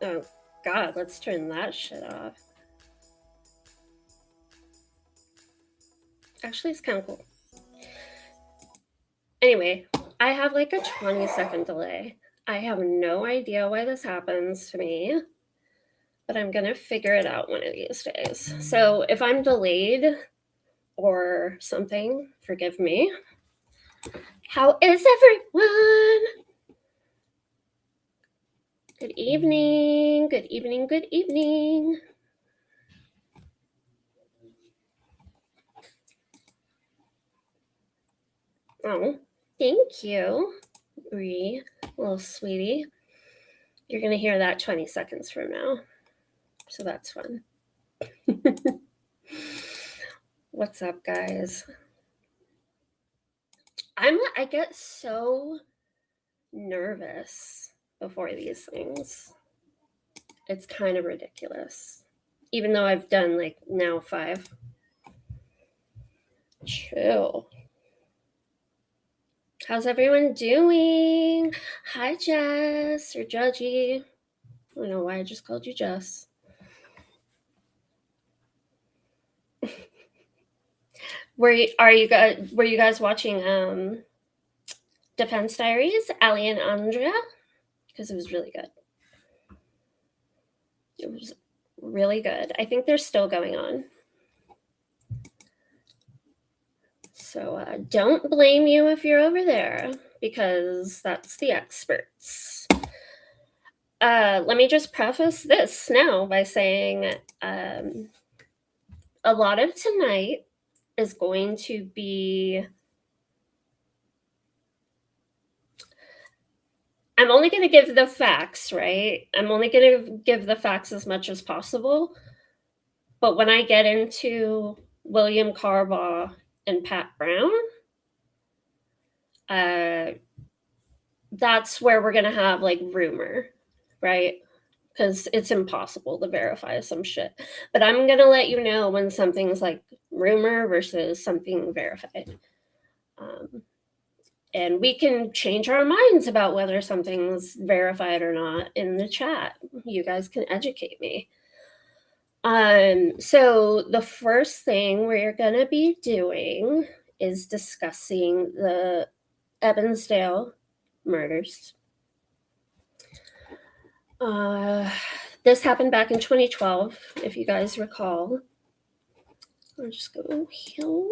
Oh, God, let's turn that shit off. Actually, it's kind of cool. Anyway, I have like a 20-second delay. I have no idea why this happens to me, but I'm going to figure it out one of these days. So if I'm delayed or something, forgive me. How is everyone? Good evening, good evening, good evening. Oh, thank you, Bree, little sweetie. You're going to hear that 20 seconds from now, so that's fun. What's up, guys? I get so nervous before these things. It's kind of ridiculous. Even though I've done like now 5. Chill. How's everyone doing? Hi, Jess or Judgy. I don't know why I just called you Jess. Were you guys watching Defense Diaries, Ali and Andrea? Because it was really good. It was really good. I think they're still going on. So don't blame you if you're over there, because that's the experts. Let me just preface this now by saying a lot of tonight is going to be... I'm only going to give the facts, right? I'm only going to give the facts as much as possible. But when I get into William Carbaugh and Pat Brown, that's where we're going to have like rumor, right? Because it's impossible to verify some shit. But I'm going to let you know when something's like rumor versus something verified. And we can change our minds about whether something's verified or not in the chat. You guys can educate me. So the first thing we're going to be doing is discussing the Evansdale murders. This happened back in 2012, if you guys recall. I'll just go here.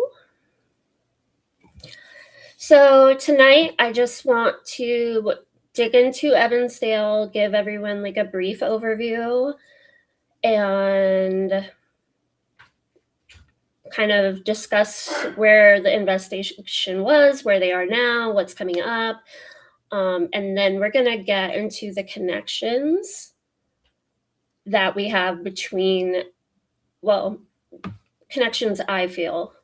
So tonight, I just want to dig into Evansdale, give everyone like a brief overview, and kind of discuss where the investigation was, where they are now, what's coming up. And then we're going to get into the connections that we have between, well, connections I feel,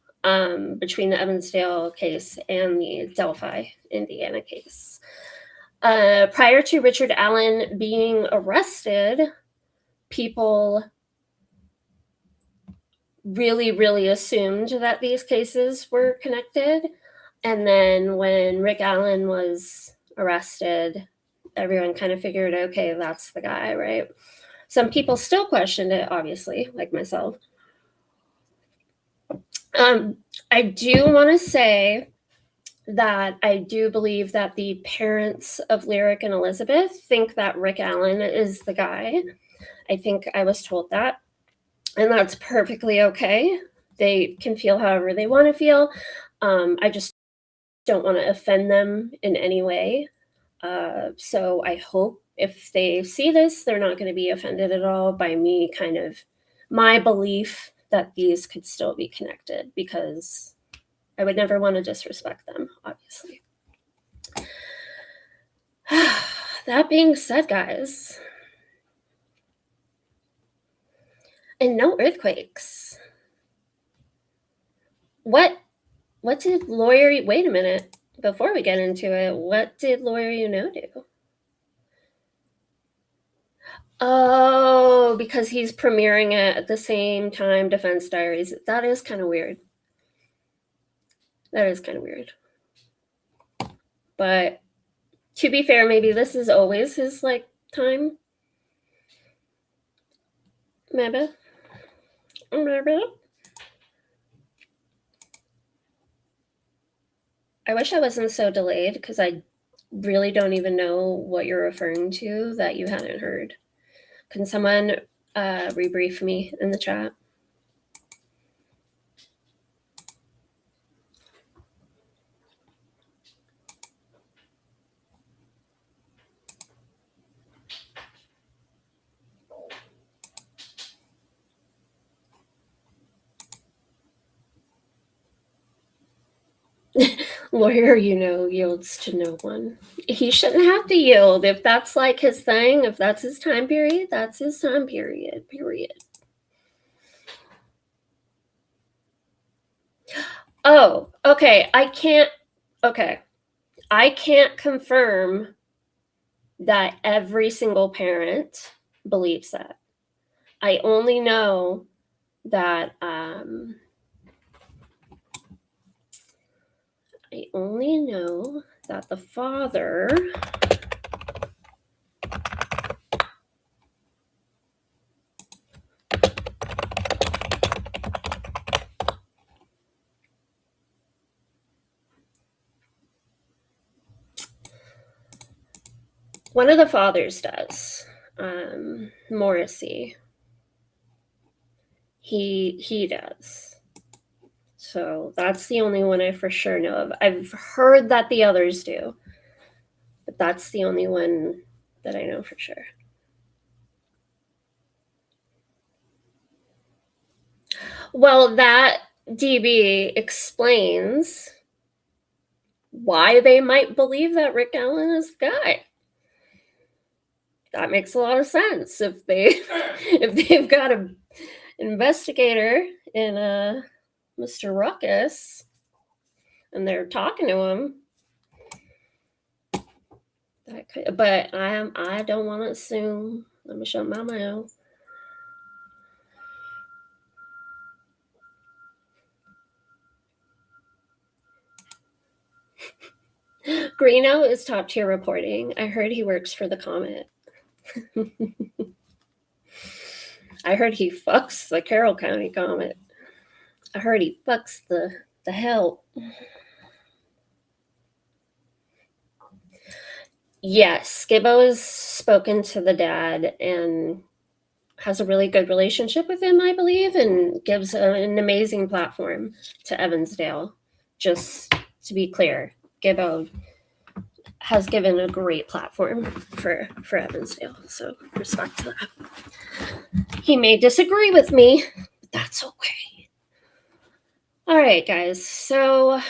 between the Evansdale case and the Delphi, Indiana case. Prior to Richard Allen being arrested, people really assumed that these cases were connected. And then when Rick Allen was arrested, everyone kind of figured, okay, that's the guy, right? Some people still questioned it, obviously, like myself. I do want to say that I do believe that the parents of Lyric and Elizabeth think that Rick Allen is the guy. I think I was told that. And that's perfectly okay. They can feel however they want to feel. I just don't want to offend them in any way. So I hope if they see this, they're not going to be offended at all by me kind of my belief that these could still be connected, because I would never want to disrespect them, obviously. That being said, guys, and no earthquakes. What did Lawyer... Wait a minute. Before we get into it, what did Lawyer do? Oh, because he's premiering it at the same time Defense Diaries. That is kind of weird. That is kind of weird. But to be fair, maybe this is always his like time. Maybe. I wish I wasn't so delayed because I really don't even know what you're referring to that you hadn't heard. Can someone rebrief me in the chat? Lawyer, yields to no one. He shouldn't have to yield. If that's like his thing, if that's his time period, that's his time period. Oh, okay. I can't confirm that every single parent believes that. I only know that the father one of the fathers does. Morrissey. He does. So that's the only one I for sure know of. I've heard that the others do, but that's the only one that I know for sure. Well, that DB explains why they might believe that Rick Allen is the guy. That makes a lot of sense. If they've got an investigator in Mr. Ruckus and they're talking to him, that could, but I don't want to assume. Let me shut my mouth. Greeno is top tier reporting. I heard he works for the Comet. I heard he fucks the Carroll County Comet. I heard he fucks the hell. Yes, Gibbo has spoken to the dad and has a really good relationship with him, I believe, and gives an amazing platform to Evansdale. Just to be clear, Gibbo has given a great platform for Evansdale, so respect to that. He may disagree with me, but that's okay. All right, guys, so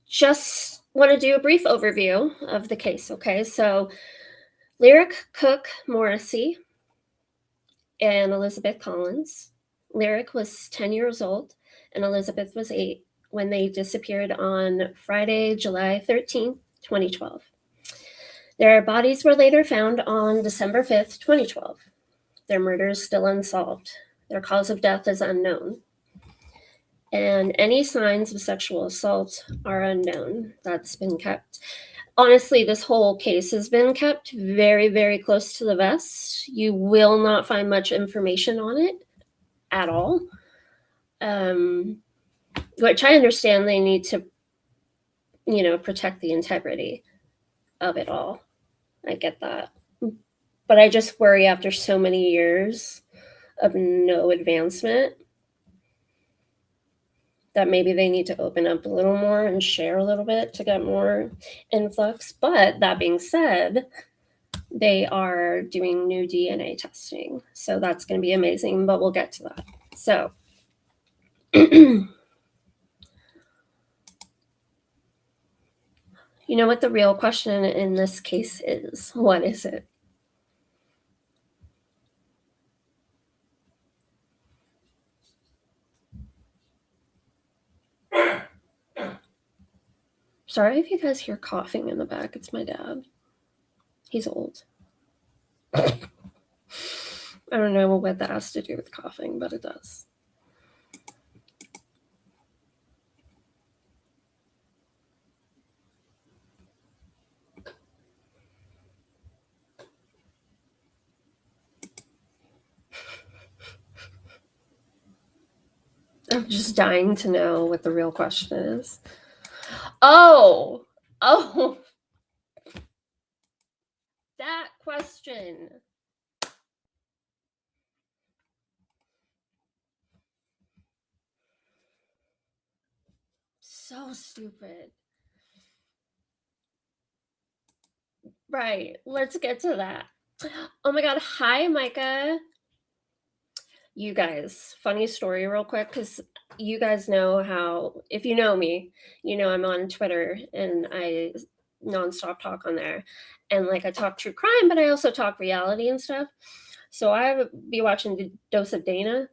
just want to do a brief overview of the case, okay? So Lyric, Cook, Morrissey, and Elizabeth Collins. Lyric was 10 years old, and Elizabeth was 8 when they disappeared on Friday, July 13th, 2012. Their bodies were later found on December 5th, 2012. Their murder is still unsolved. Their cause of death is unknown. And any signs of sexual assault are unknown. That's been kept. Honestly, this whole case has been kept very, very close to the vest. You will not find much information on it at all. Which I understand they need to, protect the integrity of it all. I get that. But I just worry after so many years of no advancement that maybe they need to open up a little more and share a little bit to get more influx. But that being said, they are doing new DNA testing. So that's going to be amazing, but we'll get to that. So you know what the real question in this case is? What is it? Sorry if you guys hear coughing in the back. It's my dad. He's old. I don't know what that has to do with coughing, but it does. I'm just dying to know what the real question is. Oh, that question. So stupid. Right, let's get to that. Oh my god, hi, Micah. You guys, funny story real quick, because you guys know how, if you know me, you know I'm on Twitter and I nonstop talk on there. And like I talk true crime, but I also talk reality and stuff. So I would be watching the Dose of Dana,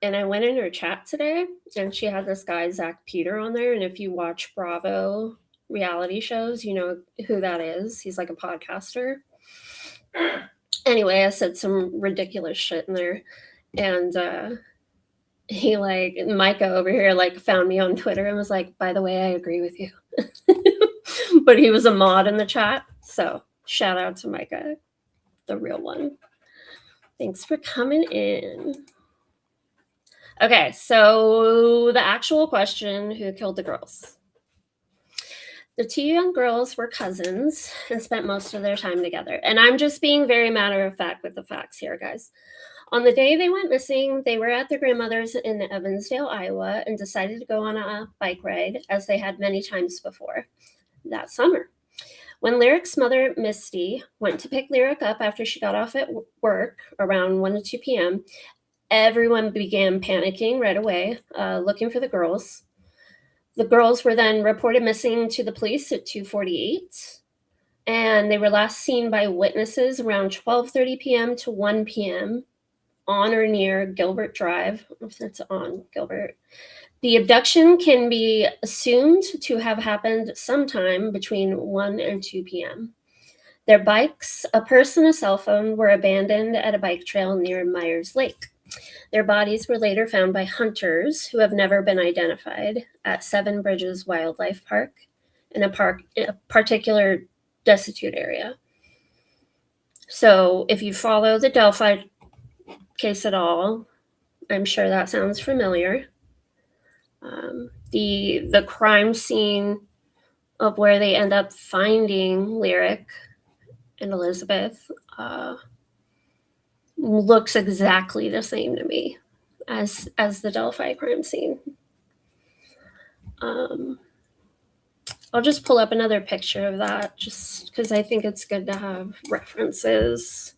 and I went in her chat today, and she had this guy, Zach Peter, on there. And if you watch Bravo reality shows, you know who that is. He's like a podcaster. Anyway, I said some ridiculous shit in there. And he, like, Micah over here, like, found me on Twitter and was like, by the way, I agree with you. But he was a mod in the chat. So shout out to Micah, the real one. Thanks for coming in. Okay, so the actual question, who killed the girls? The two young girls were cousins and spent most of their time together. And I'm just being very matter of fact with the facts here, guys. On the day they went missing, they were at their grandmother's in Evansdale, Iowa, and decided to go on a bike ride, as they had many times before that summer. When Lyric's mother, Misty, went to pick Lyric up after she got off at work around 1 to 2 p.m., everyone began panicking right away, looking for the girls. The girls were then reported missing to the police at 2:48, and they were last seen by witnesses around 12:30 p.m. to 1 p.m. on or near Gilbert Drive. If it's on Gilbert. The abduction can be assumed to have happened sometime between 1 and 2 p.m. Their bikes, a purse, and a cell phone were abandoned at a bike trail near Myers Lake. Their bodies were later found by hunters who have never been identified at Seven Bridges Wildlife Park, in a particular destitute area. So if you follow the Delphi case at all, I'm sure that sounds familiar. The crime scene of where they end up finding Lyric and Elizabeth looks exactly the same to me as the Delphi crime scene. I'll just pull up another picture of that, just because I think it's good to have references.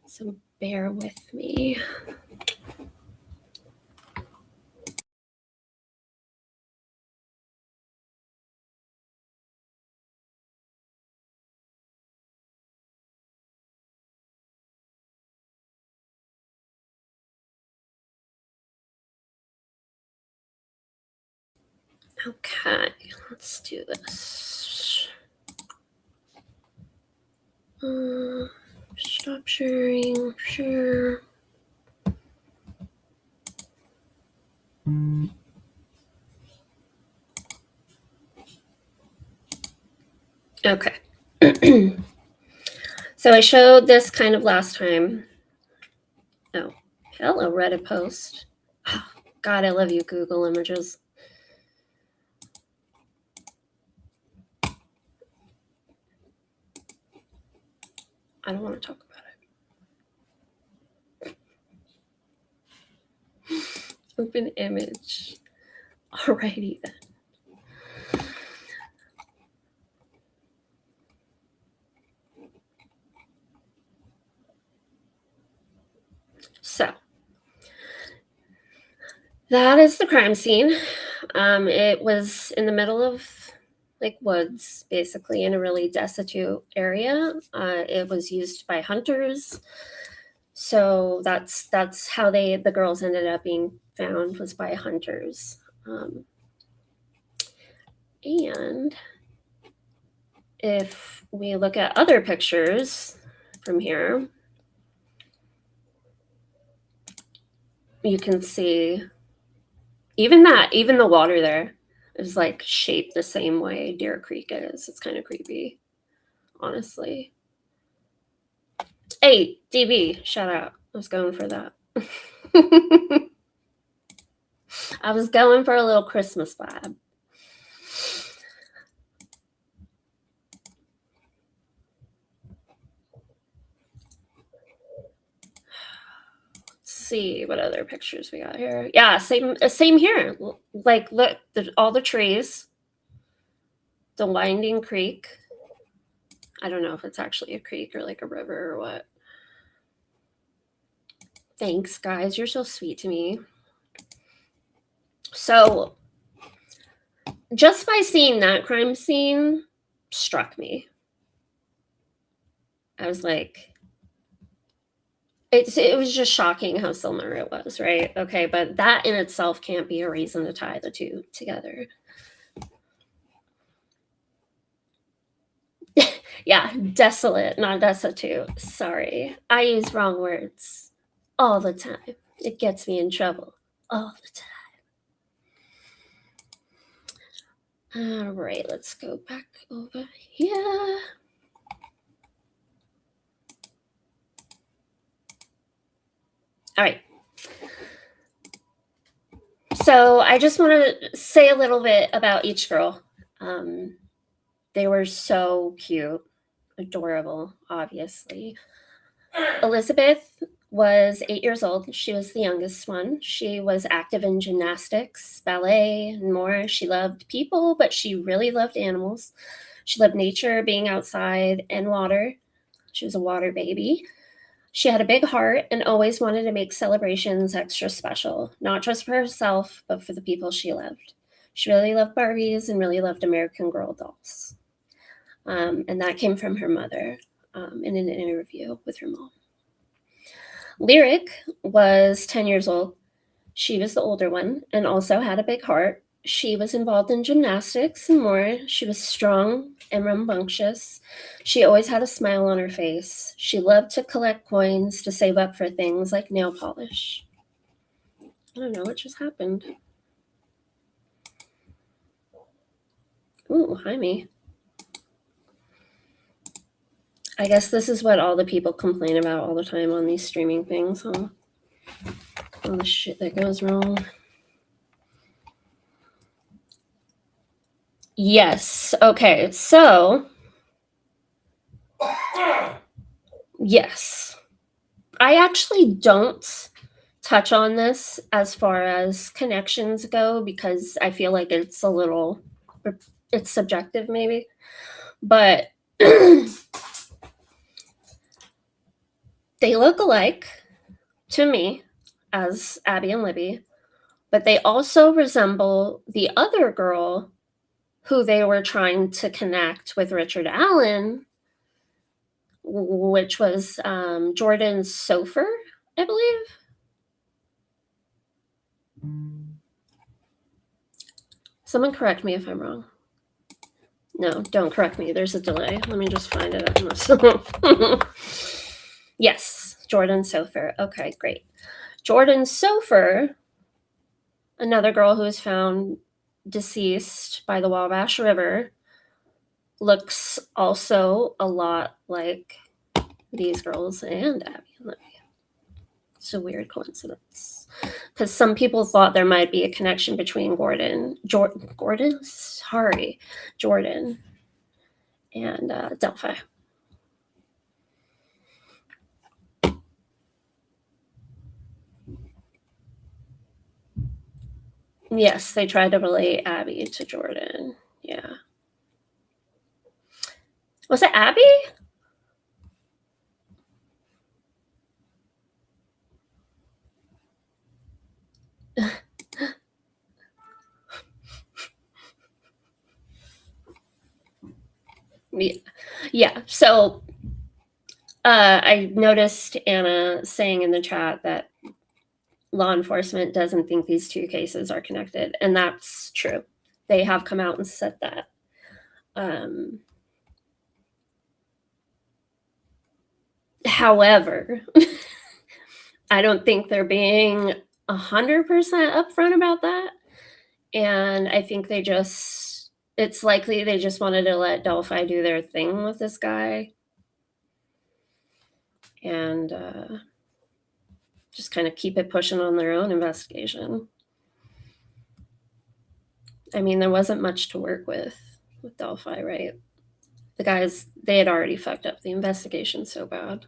So bear with me. Okay, let's do this. Stop sharing, share. Okay. So I showed this kind of last time. Oh, hello, Reddit post. Oh, God, I love you, Google Images. I don't want to talk about it. Open image. Alrighty then. So that is the crime scene. It was in the middle of like woods, basically in a really destitute area. It was used by hunters. So that's how the girls ended up being found, was by hunters. And if we look at other pictures from here, you can see even the water there is like shaped the same way Deer Creek is. It's kind of creepy, honestly. Hey, DB, shout out. I was going for that. I was going for a little Christmas vibe. See what other pictures we got here. Yeah, same here. Like, look, all the trees, the winding creek. I don't know if it's actually a creek or like a river or what. Thanks, guys. You're so sweet to me. So, just by seeing that crime scene struck me. I was like, it was just shocking how similar it was, right? Okay, but that in itself can't be a reason to tie the two together. Yeah, desolate, not destitute. Sorry. I use wrong words all the time. It gets me in trouble all the time. All right, let's go back over here. All right. So I just want to say a little bit about each girl. They were so cute, adorable, obviously. Elizabeth was 8 years old. She was the youngest one. She was active in gymnastics, ballet, and more. She loved people, but she really loved animals. She loved nature, being outside, and water. She was a water baby. She had a big heart and always wanted to make celebrations extra special, not just for herself, but for the people she loved. She really loved Barbies and really loved American Girl dolls. And that came from her mother in an interview with her mom. Lyric was 10 years old. She was the older one and also had a big heart. She was involved in gymnastics and more. She was strong and rambunctious. She always had a smile on her face. She loved to collect coins to save up for things like nail polish. I don't know what just happened. Ooh, hi me. I guess this is what all the people complain about all the time on these streaming things, huh? All the shit that goes wrong. Yes. Okay. So, yes. I actually don't touch on this as far as connections go because I feel like it's a little, it's subjective maybe. But they look alike to me as Abby and Libby, but they also resemble the other girl who they were trying to connect with Richard Allen, which was Jordan Sofer, I believe. Someone correct me if I'm wrong. No, don't correct me. There's a delay. Let me just find it up myself. Yes, Jordan Sofer. Okay, great. Jordan Sofer, another girl who was found deceased by the Wabash River, looks also a lot like these girls and Abby and Libby. It's a weird coincidence because some people thought there might be a connection between Jordan, and Delphi. Yes, they tried to relate Abby to Jordan. Yeah. Was it Abby? Yeah. So I noticed Anna saying in the chat that law enforcement doesn't think these two cases are connected, and that's true. They have come out and said that. However, I don't think they're being 100% upfront about that. And I think it's likely they just wanted to let Delphi do their thing with this guy. And just kind of keep it pushing on their own investigation. I mean, there wasn't much to work with Delphi, right? The guys, they had already fucked up the investigation so bad.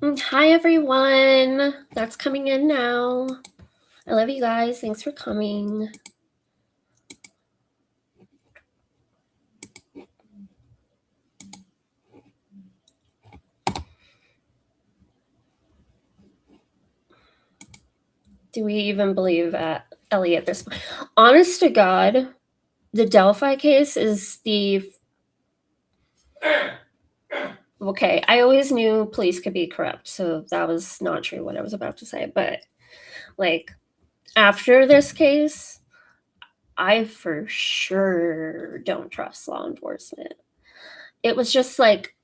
Hi, everyone. That's coming in now. I love you guys. Thanks for coming. Do we even believe Ellie at this point? Honest to God, the Delphi case is the... Okay, I always knew police could be corrupt, so that was not true what I was about to say. But, like, after this case, I for sure don't trust law enforcement. It was just like,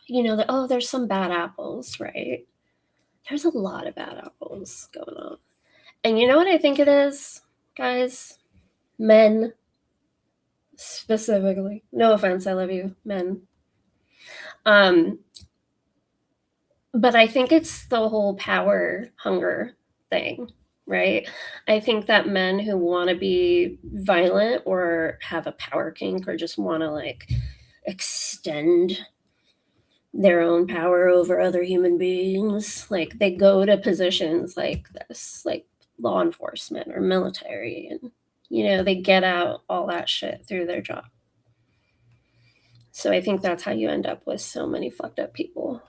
there's some bad apples, right? There's a lot of bad apples going on. And you know what I think it is, guys? Men, specifically. No offense, I love you, men. But I think it's the whole power hunger thing, right? I think that men who want to be violent or have a power kink or just want to like extend their own power over other human beings, like they go to positions like this, like law enforcement or military, and they get out all that shit through their job. So I think that's how you end up with so many fucked up people.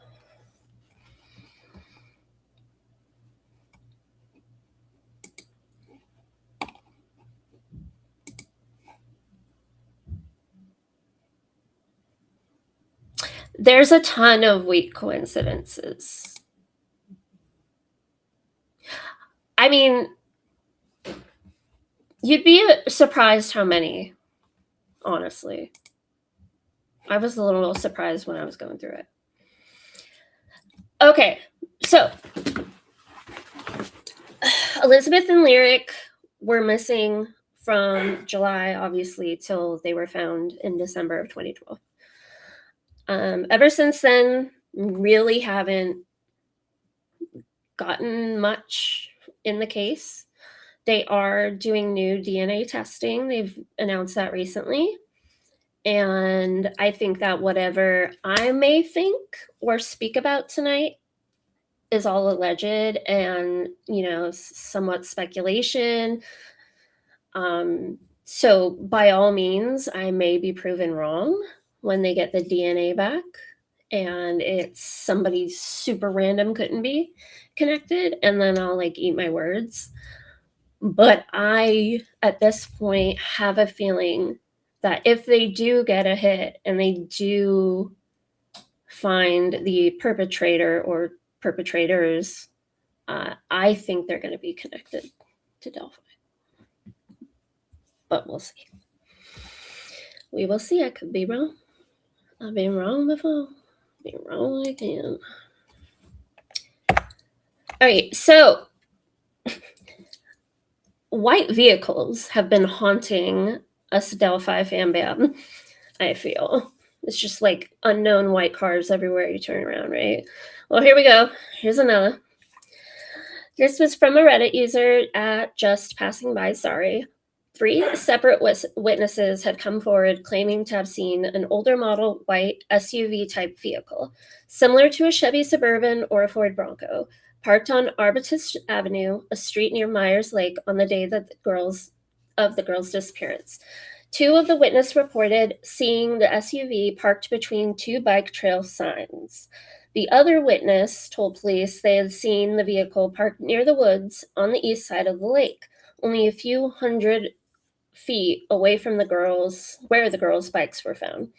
There's a ton of weak coincidences. I mean, you'd be surprised how many, honestly. I was a little surprised when I was going through it. Okay, so Elizabeth and Lyric were missing from July, obviously, till they were found in December of 2012. Ever since then, really haven't gotten much in the case. They are doing new DNA testing. They've announced that recently. And I think that whatever I may think or speak about tonight is all alleged and, somewhat speculation. So by all means, I may be proven wrong when they get the DNA back and it's somebody super random couldn't be connected, and then I'll like eat my words. But I, at this point, have a feeling that if they do get a hit and they do find the perpetrator or perpetrators, I think they're going to be connected to Delphi. But we'll see. We will see. I could be wrong. I've been wrong before. Be wrong again. All right, so white vehicles have been haunting us Delphi fan bam, I feel. It's just like unknown white cars everywhere you turn around, right? Well, here we go. Here's another. This was from a Reddit user at Just Passing By, sorry. 3 separate witnesses had come forward claiming to have seen an older model white SUV-type vehicle, similar to a Chevy Suburban or a Ford Bronco, parked on Arbutus Avenue, a street near Myers Lake, on the day that the girls' disappearance. 2 of the witnesses reported seeing the SUV parked between 2 bike trail signs. The other witness told police they had seen the vehicle parked near the woods on the east side of the lake, only a few hundred feet away from where the girls' bikes were found.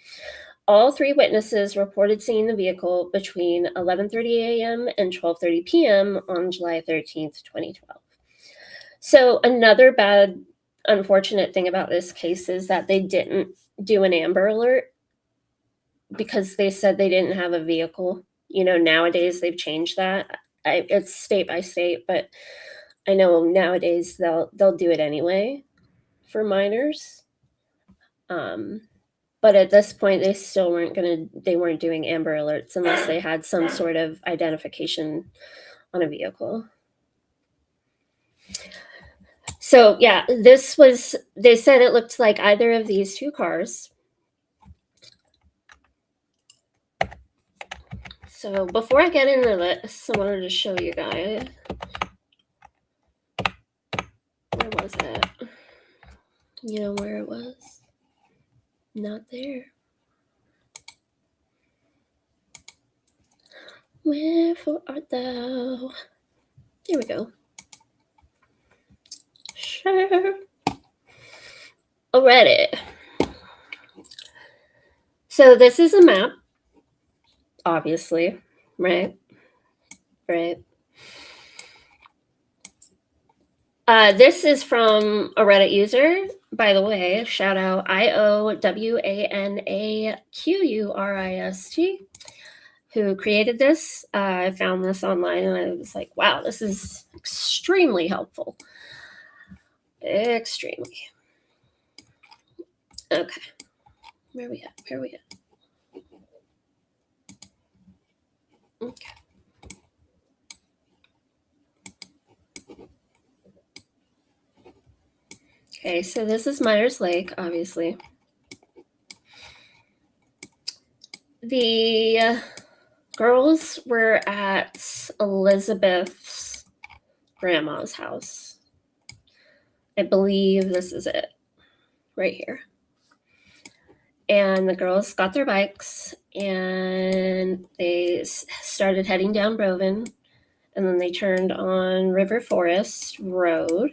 All 3 witnesses reported seeing the vehicle between 11:30 a.m. and 12:30 p.m. on July 13th, 2012. So another bad, unfortunate thing about this case is that they didn't do an Amber Alert because they said they didn't have a vehicle. Nowadays they've changed that. It's state by state, but I know nowadays they'll do it anyway for minors. But at this point, they still weren't doing Amber Alerts unless they had some sort of identification on a vehicle. So yeah, they said it looked like either of these two cars. So before I get into this, I wanted to show you guys. Where was it? You know where it was? Not there. Wherefore art thou? There we go. Sure. Alrighty. So this is a map, obviously, right? Right. This is from a Reddit user, by the way. Shout out IOWANAQURIST, who created this. I found this online and I was like, wow, this is extremely helpful. Extremely. Okay. Where are we at? Okay. Okay, so this is Myers Lake, obviously. The girls were at Elizabeth's grandma's house. I believe this is it, right here. And the girls got their bikes and they started heading down Broven, and then they turned on River Forest Road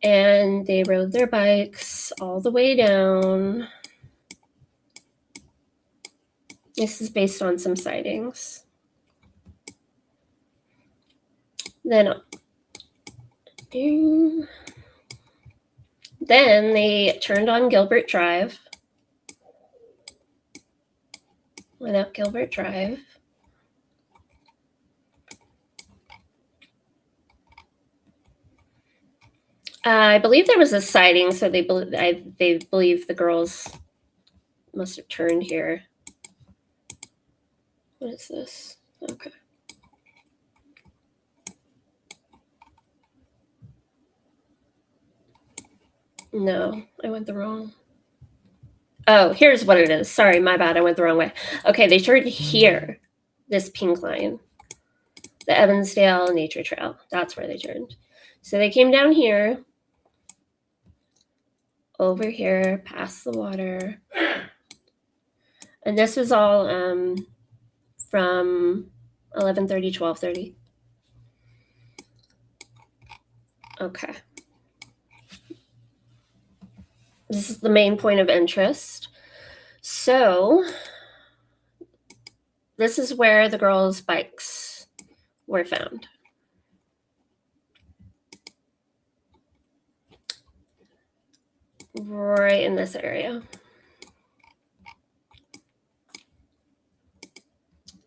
and they rode their bikes all the way down. This is based on some sightings. Then they turned on Gilbert Drive. Went up Gilbert Drive. I believe there was a sighting, so they believe the girls must have turned here. What is this? Okay. No, I went the wrong. Oh, here's what it is. Sorry, my bad. I went the wrong way. Okay, they turned here, this pink line, the Evansdale Nature Trail. That's where they turned. So they came down here, over here, past the water. And this was all from 11:30, 12:30. Okay. This is the main point of interest. So this is where the girls' bikes were found. Right in this area.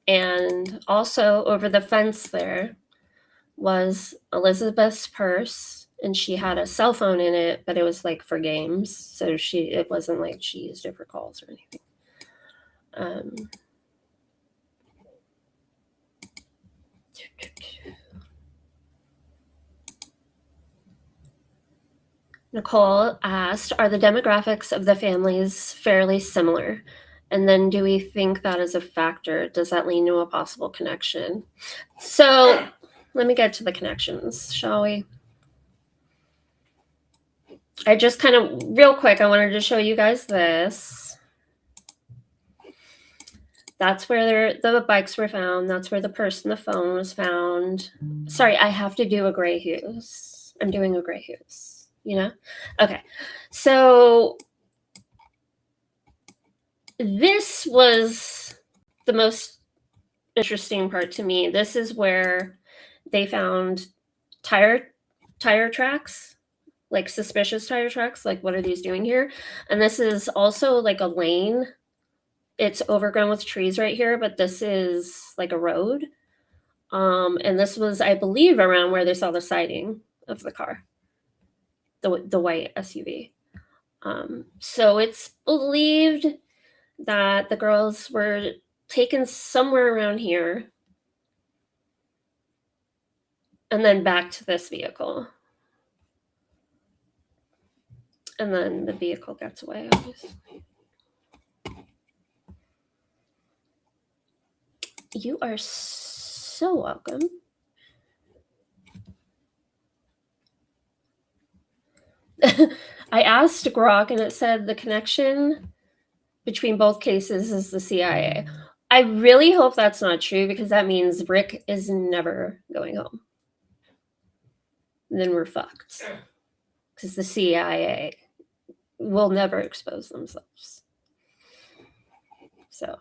And also over the fence there was Elizabeth's purse, and she had a cell phone in it, but it was like for games. So it wasn't like she used it for calls or anything. Nicole asked, are the demographics of the families fairly similar? And then do we think that is a factor? Does that lead to a possible connection? So let me get to the connections, shall we? I just kind of, real quick, I wanted to show you guys this. That's where the bikes were found. That's where the purse and the phone was found. Sorry, I have to do a gray hues. I'm doing a gray hues, you know? Okay, so this was the most interesting part to me. This is where they found tire tracks, like suspicious tire tracks. Like, what are these doing here? And this is also like a lane. It's overgrown with trees right here, but this is like a road. And this was, I believe, around where they saw the sighting of the car, the white SUV. So it's believed that the girls were taken somewhere around here. and then back to this vehicle. And then the vehicle gets away, obviously. You are so welcome. I asked Grok and it said the connection between both cases is the CIA. I really hope that's not true because that means Rick is never going home. And then we're fucked because the CIA will never expose themselves. So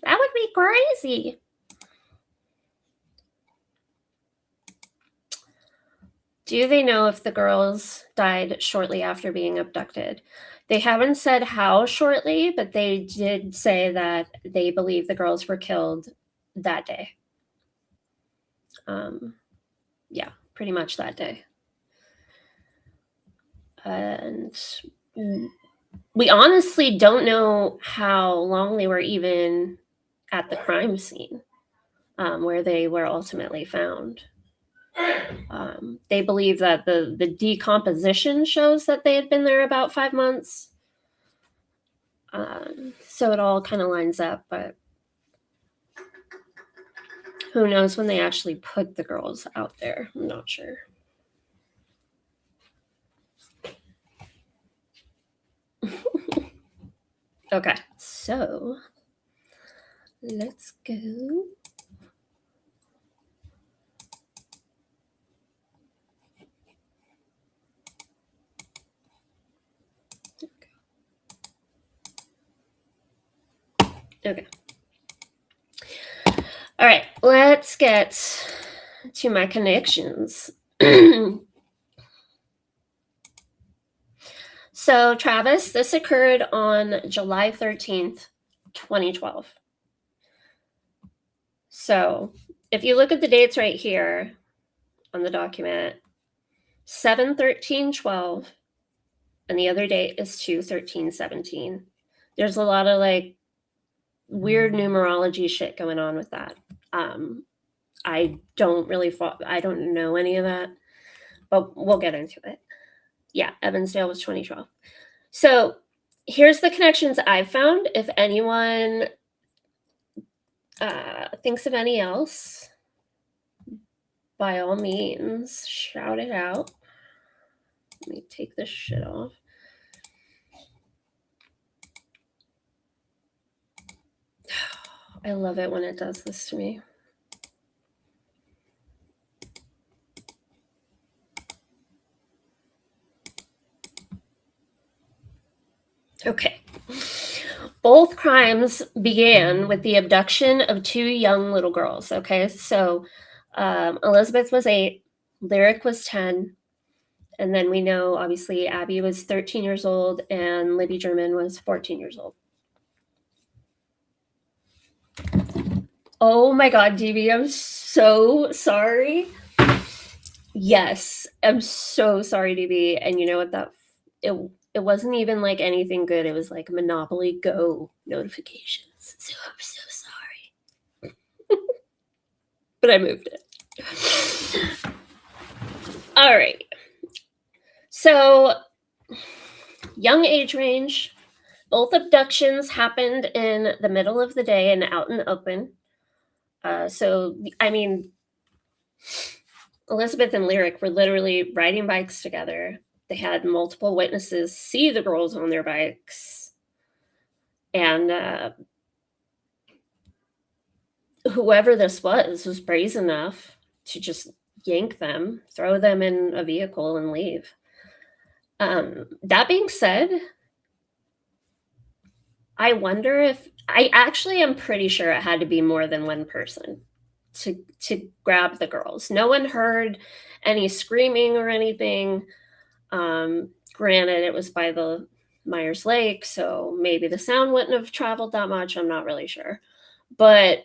that would be crazy. Do they know if the girls died shortly after being abducted? They haven't said how shortly, but they did say that they believe the girls were killed that day. Yeah, pretty much that day. And we honestly don't know how long they were even at the crime scene where they were ultimately found. They believe that the decomposition shows that they had been there about 5 months. So it all kind of lines up, but who knows when they actually put the girls out there? I'm not sure. Okay, so let's go. Okay. All right, let's get to my connections. So, Travis, this occurred on July 13th, 2012. So, if you look at the dates right here on the document, 7/13/12, and the other date is 2/13/17. There's a lot of like weird numerology shit going on with that. I don't know any of that, but we'll get into it. Yeah, Evansdale was 2012. So here's the connections I've found. If anyone thinks of any else, by all means, shout it out. Let me take this shit off. I love it when it does this to me. Okay. Both crimes began with the abduction of 2 young little girls. Okay, so Elizabeth was 8, Lyric was 10, and then we know obviously Abby was 13 years old and Libby German was 14 years old. Oh my God, DB, I'm so sorry. Yes, I'm so sorry, DB. And you know what? It wasn't even like anything good. It was like Monopoly Go notifications. So I'm so sorry. But I moved it. All right. So, young age range. Both abductions happened in the middle of the day and out in the open. So, I mean, Elizabeth and Lyric were literally riding bikes together. They had multiple witnesses see the girls on their bikes. And whoever this was brazen enough to just yank them, throw them in a vehicle, and leave. That being said, I wonder if I actually am pretty sure it had to be more than one person to grab the girls. No one heard any screaming or anything. Granted, it was by the Myers Lake, so maybe the sound wouldn't have traveled that much. I'm not really sure. But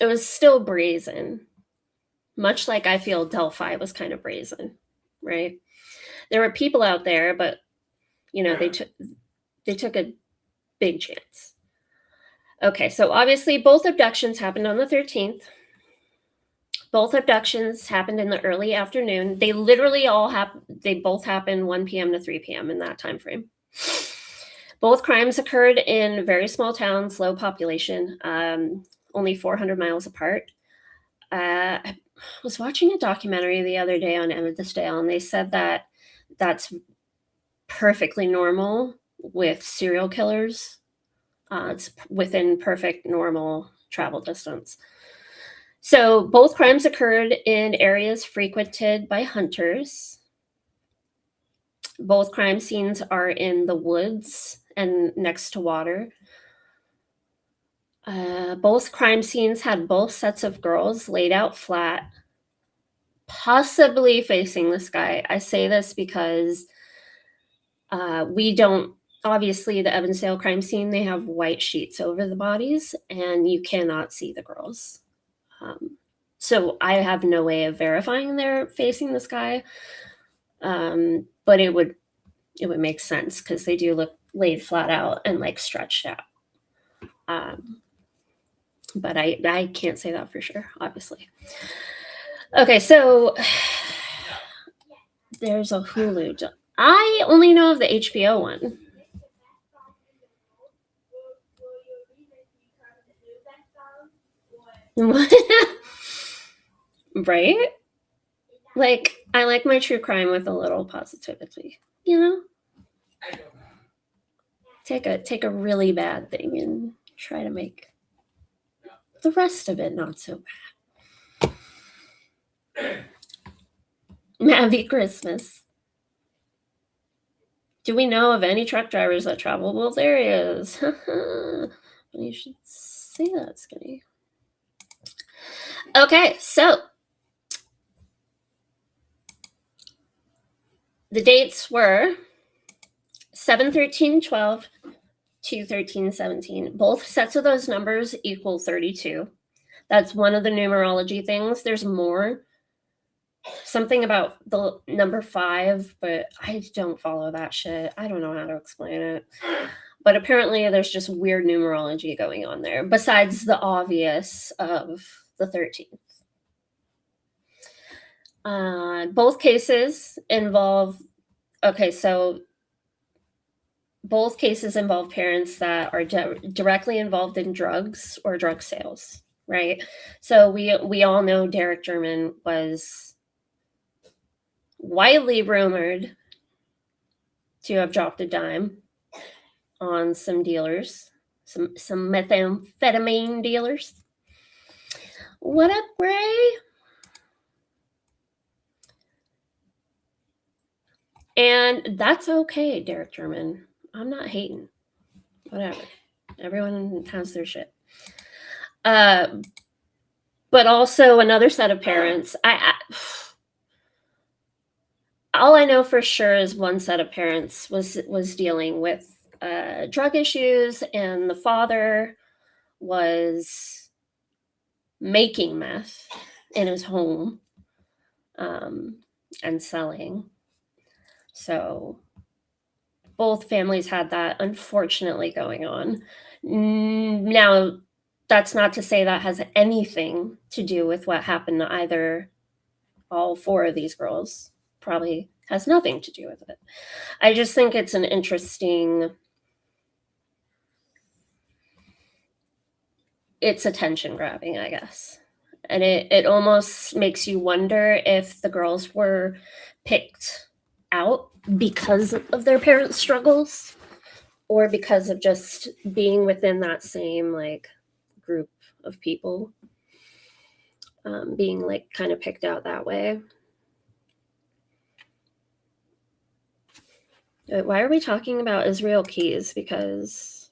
it was still brazen, much like I feel Delphi was kind of brazen, right? There were people out there, but you know, they took a big chance. Okay, so obviously both abductions happened on the 13th. Both abductions happened in the early afternoon. They literally they both happened 1 p.m. to 3 p.m. in that time frame. Both crimes occurred in very small towns, low population, only 400 miles apart. I was watching a documentary the other day on Evansdale, and they said that that's perfectly normal with serial killers. It's within perfect normal travel distance. So both crimes occurred in areas frequented by hunters. Both crime scenes are in the woods and next to water. Both crime scenes had both sets of girls laid out flat, possibly facing the sky. I say this because we don't, obviously, the Evansdale crime scene, they have white sheets over the bodies, and you cannot see the girls. So I have no way of verifying they're facing the sky, but it would make sense because they do look laid flat out and like stretched out. But I can't say that for sure, obviously. Okay, so there's a Hulu. I only know of the HBO one. Right? Like, I like my true crime with a little positivity, you know? Take a really bad thing and try to make the rest of it not so bad. Happy Christmas. Do we know of any truck drivers that travel both areas? You should say that, Skinny. Okay, so the dates were 7/13/12 to 13/17. Both sets of those numbers equal 32. That's one of the numerology things. There's more. Something about the number 5, but I don't follow that shit. I don't know how to explain it. But apparently there's just weird numerology going on there, besides the obvious of the 13th. Both cases involve, both cases involve parents that are directly involved in drugs or drug sales, right? So we all know Derek German was widely rumored to have dropped a dime on some dealers, some methamphetamine dealers. What up, Ray? And that's okay, Derek German. I'm not hating. Whatever. Everyone has their shit. But also another set of parents. All I know for sure is one set of parents was dealing with drug issues, and the father was making meth in his home and selling. So both families had that, unfortunately, going on. Now, that's not to say that has anything to do with what happened to either all 4 of these girls. Probably has nothing to do with it. I just think it's an interesting, it's attention grabbing, I guess. And it almost makes you wonder if the girls were picked out because of their parents' struggles, or because of just being within that same like group of people, being like kind of picked out that way. Why are we talking about Israel Keys? Because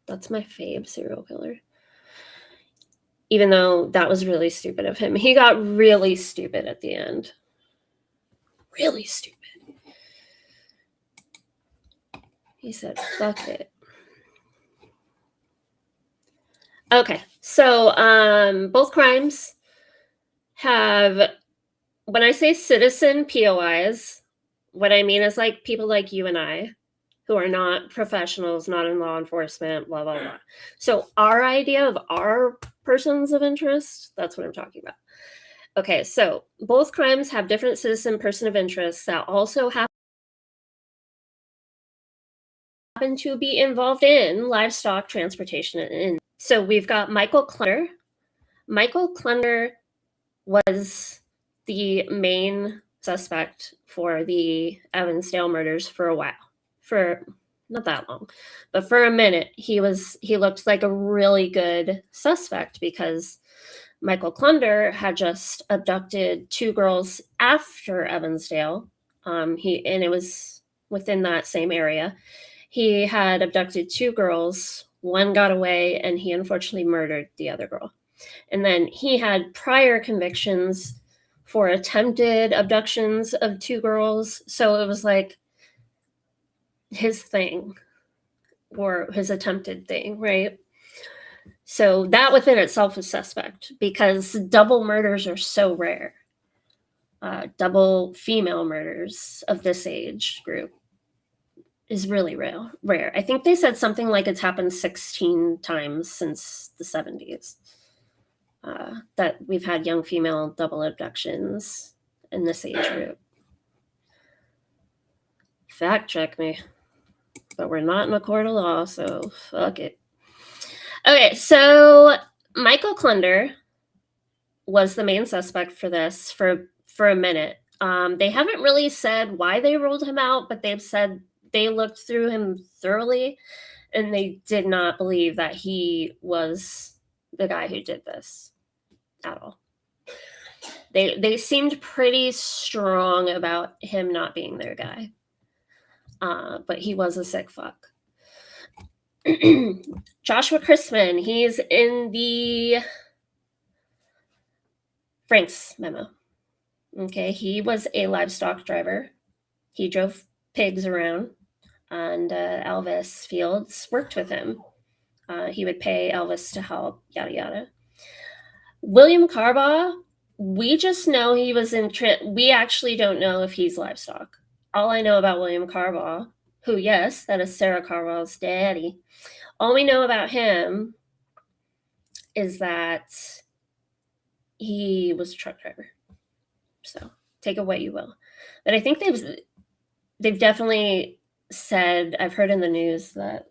that's my fave serial killer. Even though that was really stupid of him. He got really stupid at the end. Really stupid. He said, fuck it. Okay, so both crimes have, when I say citizen POIs, what I mean is like people like you and I, who are not professionals, not in law enforcement, blah, blah, blah. So our idea of our persons of interest, that's what I'm talking about. Okay, so both crimes have different citizen person of interest that also happen to be involved in livestock transportation. And so we've got Michael Klunder. Michael Klunder was the main suspect for the Evansdale murders for a while. For not that long, but for a minute, he looked like a really good suspect because Michael Klunder had just abducted 2 girls after Evansdale. And it was within that same area. He had abducted 2 girls. One got away, and he unfortunately murdered the other girl. And then he had prior convictions for attempted abductions of 2 girls. So it was like his thing, or his attempted thing, right? So that within itself is suspect because double murders are so rare. Double female murders of this age group is really rare. I think they said something like it's happened 16 times since the 70s. That we've had young female double abductions in this age group. Fact check me. But we're not in a court of law, so fuck it. Okay, so Michael Klunder was the main suspect for this for a minute. They haven't really said why they ruled him out, but they've said they looked through him thoroughly, and they did not believe that he was the guy who did this at all. They seemed pretty strong about him not being their guy. But he was a sick fuck. Joshua Chrisman, he's in the Frank's memo. Okay, he was a livestock driver. He drove pigs around, and Elvis Fields worked with him. He would pay Elvis to help, yada yada. William Carbaugh, we just know he was in. We actually don't know if he's livestock. All I know about William Carbaugh, who, yes, that is Sarah Carbaugh's daddy. All we know about him is that he was a truck driver. So take it what you will. But I think they've definitely said, I've heard in the news that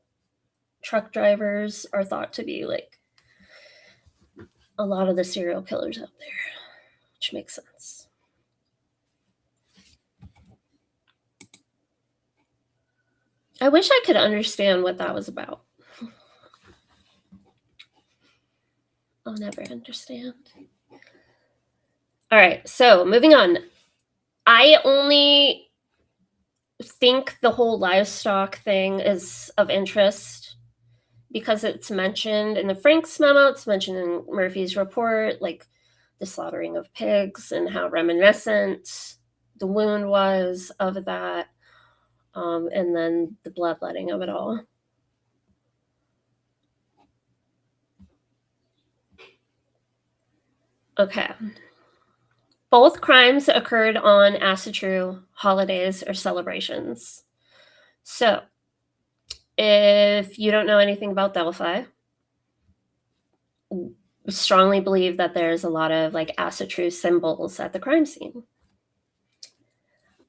truck drivers are thought to be like a lot of the serial killers out there, which makes sense. I wish I could understand what that was about. I'll never understand. All right, so moving on. I only think the whole livestock thing is of interest because it's mentioned in the Frank's memo, it's mentioned in Murphy's report, like the slaughtering of pigs and how reminiscent the wound was of that, and then the bloodletting of it all. Okay. Both crimes occurred on Asatru holidays or celebrations. So, if you don't know anything about Delphi, strongly believe that there's a lot of like Asatru symbols at the crime scene.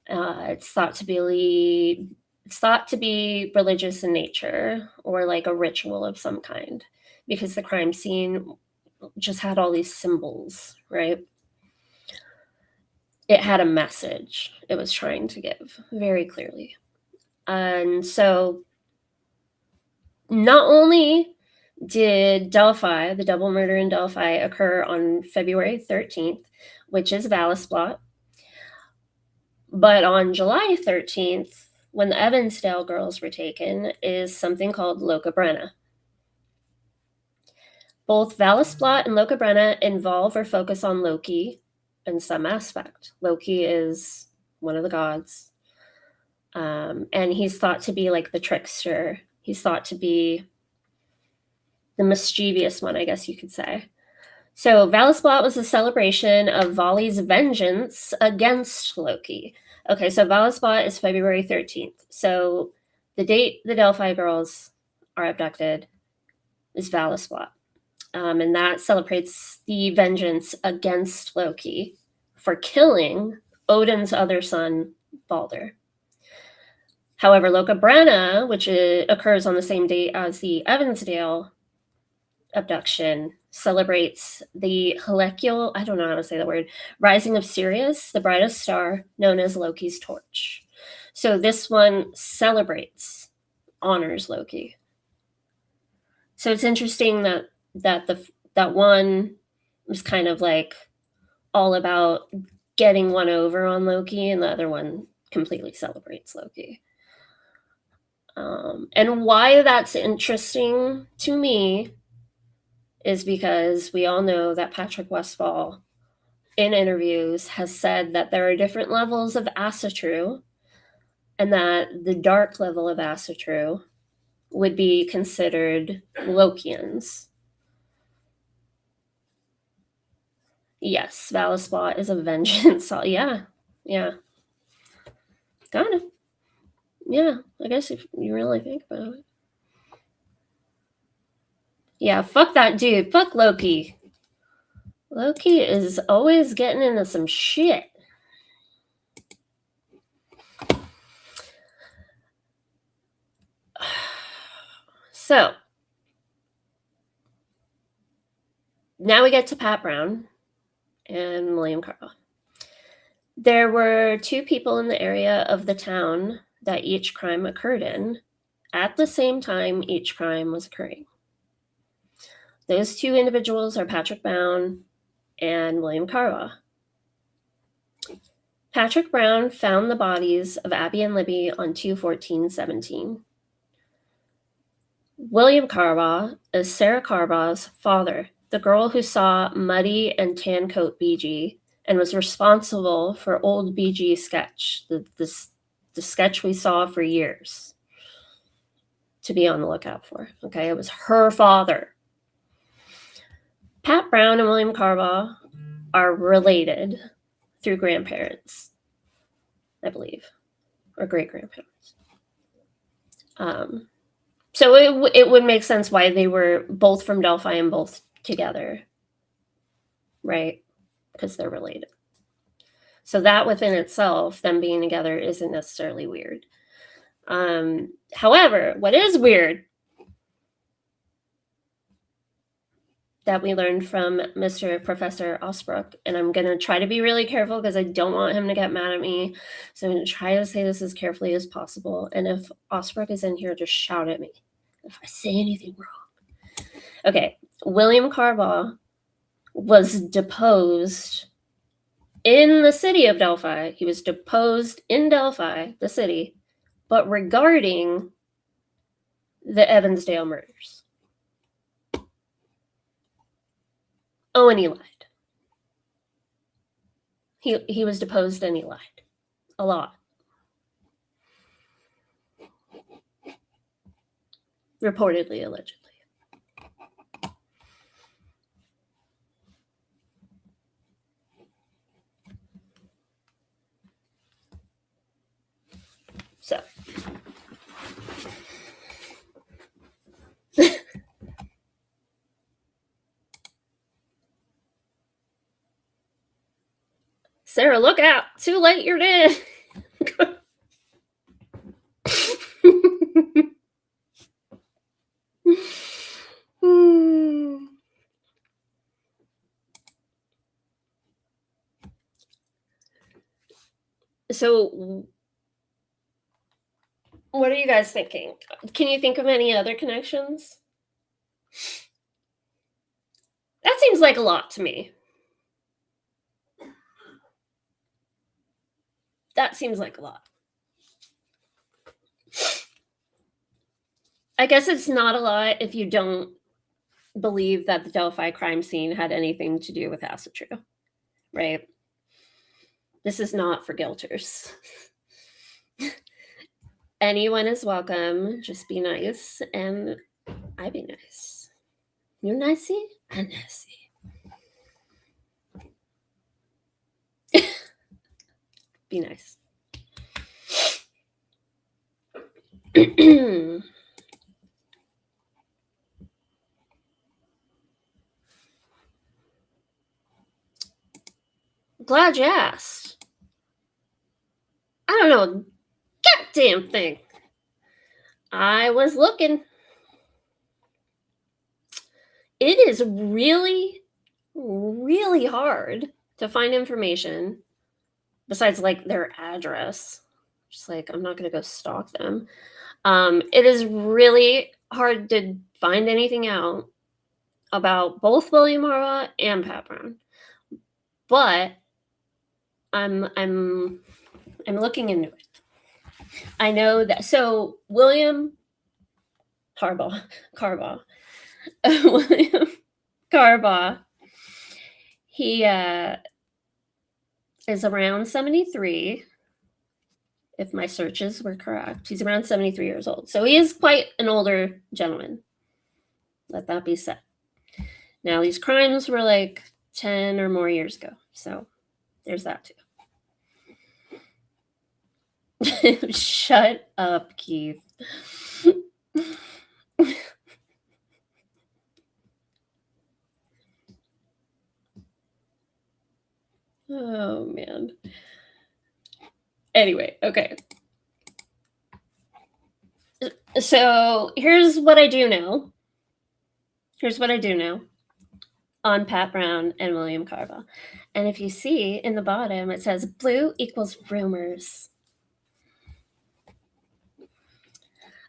It's thought to be religious in nature or like a ritual of some kind because the crime scene just had all these symbols, right? It had a message it was trying to give very clearly. And so not only did Delphi, the double murder in Delphi, occur on February 13th, which is Valisblot, but on July 13th, when the Evansdale girls were taken, is something called Loca Brenna. Both Valisblot and Loca Brenna involve or focus on Loki in some aspect. Loki is one of the gods. And he's thought to be like the trickster. He's thought to be the mischievous one, I guess you could say. So Valisblot was a celebration of Vali's vengeance against Loki. Okay, so Valisblot is February 13th. So the date the Delphi girls are abducted is Valisblot. And that celebrates the vengeance against Loki for killing Odin's other son, Balder. However, Lokabrana, which occurs on the same date as the Evansdale abduction, celebrates the Helekul, I don't know how to say the word, rising of Sirius, the brightest star, known as Loki's torch. So this one celebrates, honors Loki. So it's interesting that one was kind of like all about getting one over on Loki, and the other one completely celebrates Loki. And why that's interesting to me is because we all know that Patrick Westphal, in interviews, has said that there are different levels of Asatru, and that the dark level of Asatru would be considered Lokians. Yes, Valisplot is a vengeance. Yeah. Kind of. Yeah, I guess if you really think about it. Yeah, fuck that dude. Fuck Loki. Loki is always getting into some shit. So, now we get to Pat Brown and William Carl. There were two people in the area of the town that each crime occurred in at the same time each crime was occurring. Those two individuals are Patrick Brown and William Carva. Patrick Brown found the bodies of Abby and Libby on 2/14/17. William Carva is Sarah Carva's father, the girl who saw Muddy and Tancoat BG and was responsible for old BG sketch, the sketch we saw for years to be on the lookout for. Okay, it was her father. Pat Brown and William Carva are related through grandparents, I believe, or great-grandparents. So it would make sense why they were both from Delphi and both together, right? Because they're related. So that within itself, them being together, isn't necessarily weird. However, what is weird that we learned from Mr. Professor Osbrook, and I'm going to try to be really careful because I don't want him to get mad at me. So I'm going to try to say this as carefully as possible. And if Osbrook is in here, just shout at me if I say anything wrong. Okay, William Carva was deposed in the city of Delphi. He was deposed in Delphi, the city, but regarding the Evansdale murders. Oh, and he lied. He was deposed and he lied. A lot. Reportedly, allegedly. So. Sarah, look out. Too late, you're dead. So, what are you guys thinking? Can you think of any other connections? That seems like a lot to me. That seems like a lot. I guess it's not a lot if you don't believe that the Delphi crime scene had anything to do with Asatru, right? This is not for guilters. Anyone is welcome. Just be nice, and I be nice. You nicey? I'm nicey. Be nice. Glad you asked. I don't know. Goddamn thing. I was looking. It is really, really hard to find information besides like their address. Just like, I'm not going to go stalk them. It is really hard to find anything out about both William Harbaugh and Pat Brown. But I'm looking into it. I know that. So William Harbaugh, William Harbaugh, he is around 73. If my searches were correct, he's around 73 years old. So he is quite an older gentleman. Let that be said. Now, these crimes were like 10 or more years ago. So there's that too. Shut up, Keith. Oh, man. Anyway, okay. So here's what I do know. On Pat Brown and William Harbaugh. And if you see in the bottom, it says blue equals rumors.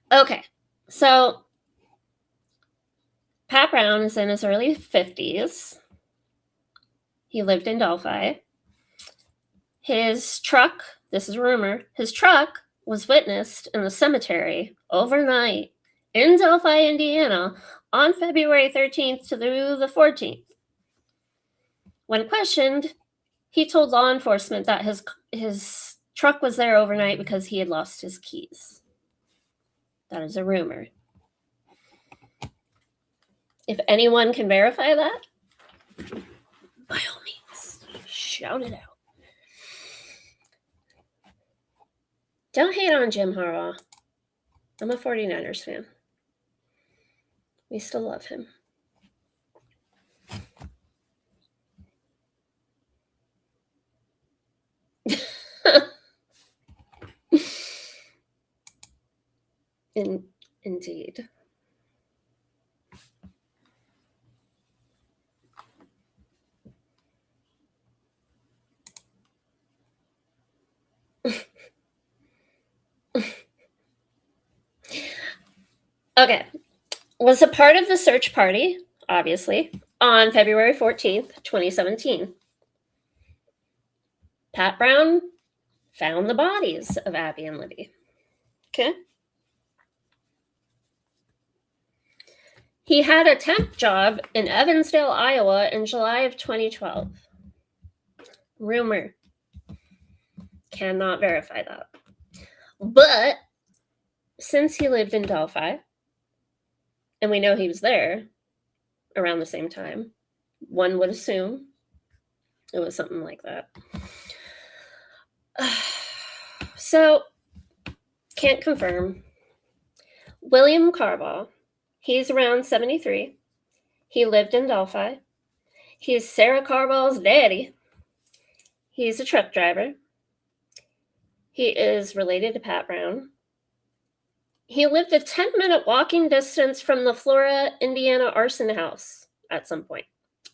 Okay, so Pat Brown is in his early 50s. He lived in Delphi. His truck, this is a rumor, his truck was witnessed in the cemetery overnight in Delphi, Indiana on February 13th to the 14th. When questioned, he told law enforcement that his truck was there overnight because he had lost his keys. That is a rumor. If anyone can verify that, by all means, shout it out. Don't hate on Jim Harbaugh. I'm a 49ers fan. We still love him. Indeed. Okay. Was a part of the search party, obviously, on February 14th, 2017. Pat Brown found the bodies of Abby and Libby. Okay. He had a temp job in Evansdale, Iowa in July of 2012. Rumor. Cannot verify that. But since he lived in Delphi, and we know he was there around the same time, one would assume it was something like that. So, can't confirm. William Harbaugh, he's around 73. He lived in Delphi. He's Sarah Harbaugh's daddy. He's a truck driver. He is related to Pat Brown. He lived a 10-minute walking distance from the Flora, Indiana arson house at some point.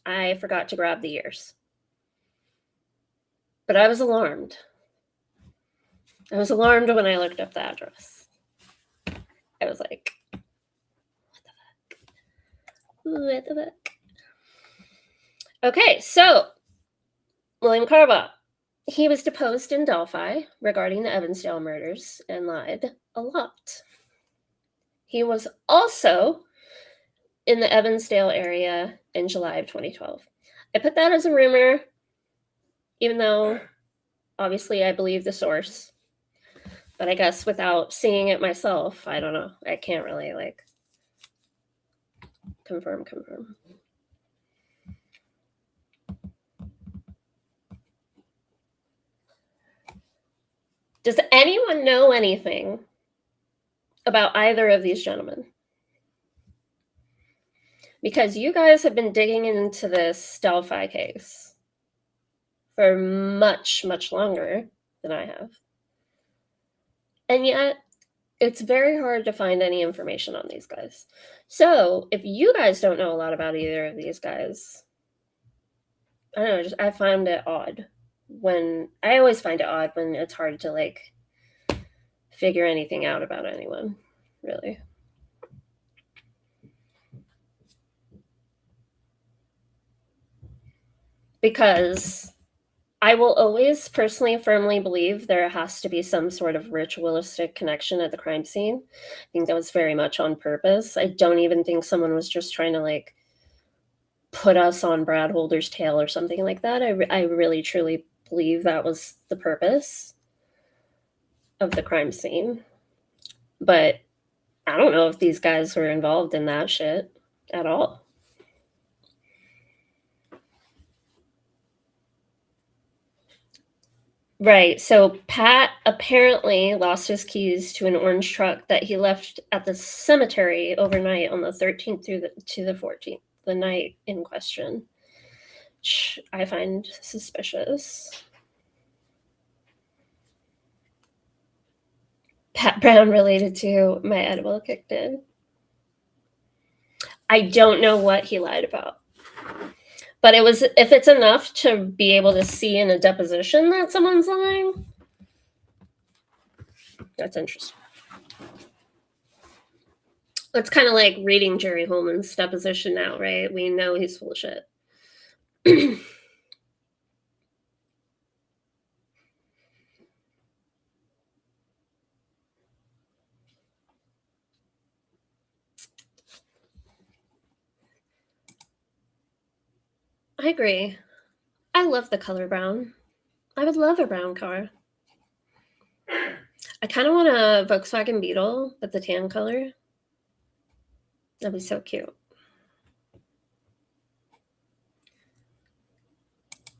I forgot to grab the years. But I was alarmed. I was alarmed when I looked up the address. I was like, what the fuck? Okay, so William Harbaugh. He was deposed in Delphi regarding the Evansdale murders and lied a lot. He was also in the Evansdale area in July of 2012. I put that as a rumor, even though obviously I believe the source. But I guess without seeing it myself, I don't know. I can't really confirm. Does anyone know anything about either of these gentlemen? Because you guys have been digging into this Delphi case for much, much longer than I have. And yet, it's very hard to find any information on these guys. So, if you guys don't know a lot about either of these guys, I don't know, just I find it odd when I always find it odd when it's hard to like figure anything out about anyone, really. Because I will always personally firmly believe there has to be some sort of ritualistic connection at the crime scene. I think that was very much on purpose. I don't even think someone was just trying to like put us on Brad Holder's tail or something like that. I really truly believe that was the purpose of the crime scene. But I don't know if these guys were involved in that shit at all. Right. So Pat apparently lost his keys to an orange truck that he left at the cemetery overnight on the 13th to the 14th, the night in question, which I find suspicious. Pat Brown related to my edible kicked in. I don't know what he lied about. But it was if it's enough to be able to see in a deposition that someone's lying, that's interesting. It's kind of like reading Jerry Holman's deposition now, right? We know he's full of shit. I agree. I love the color brown. I would love a brown car. I kind of want a Volkswagen Beetle, but the tan color. That'd be so cute.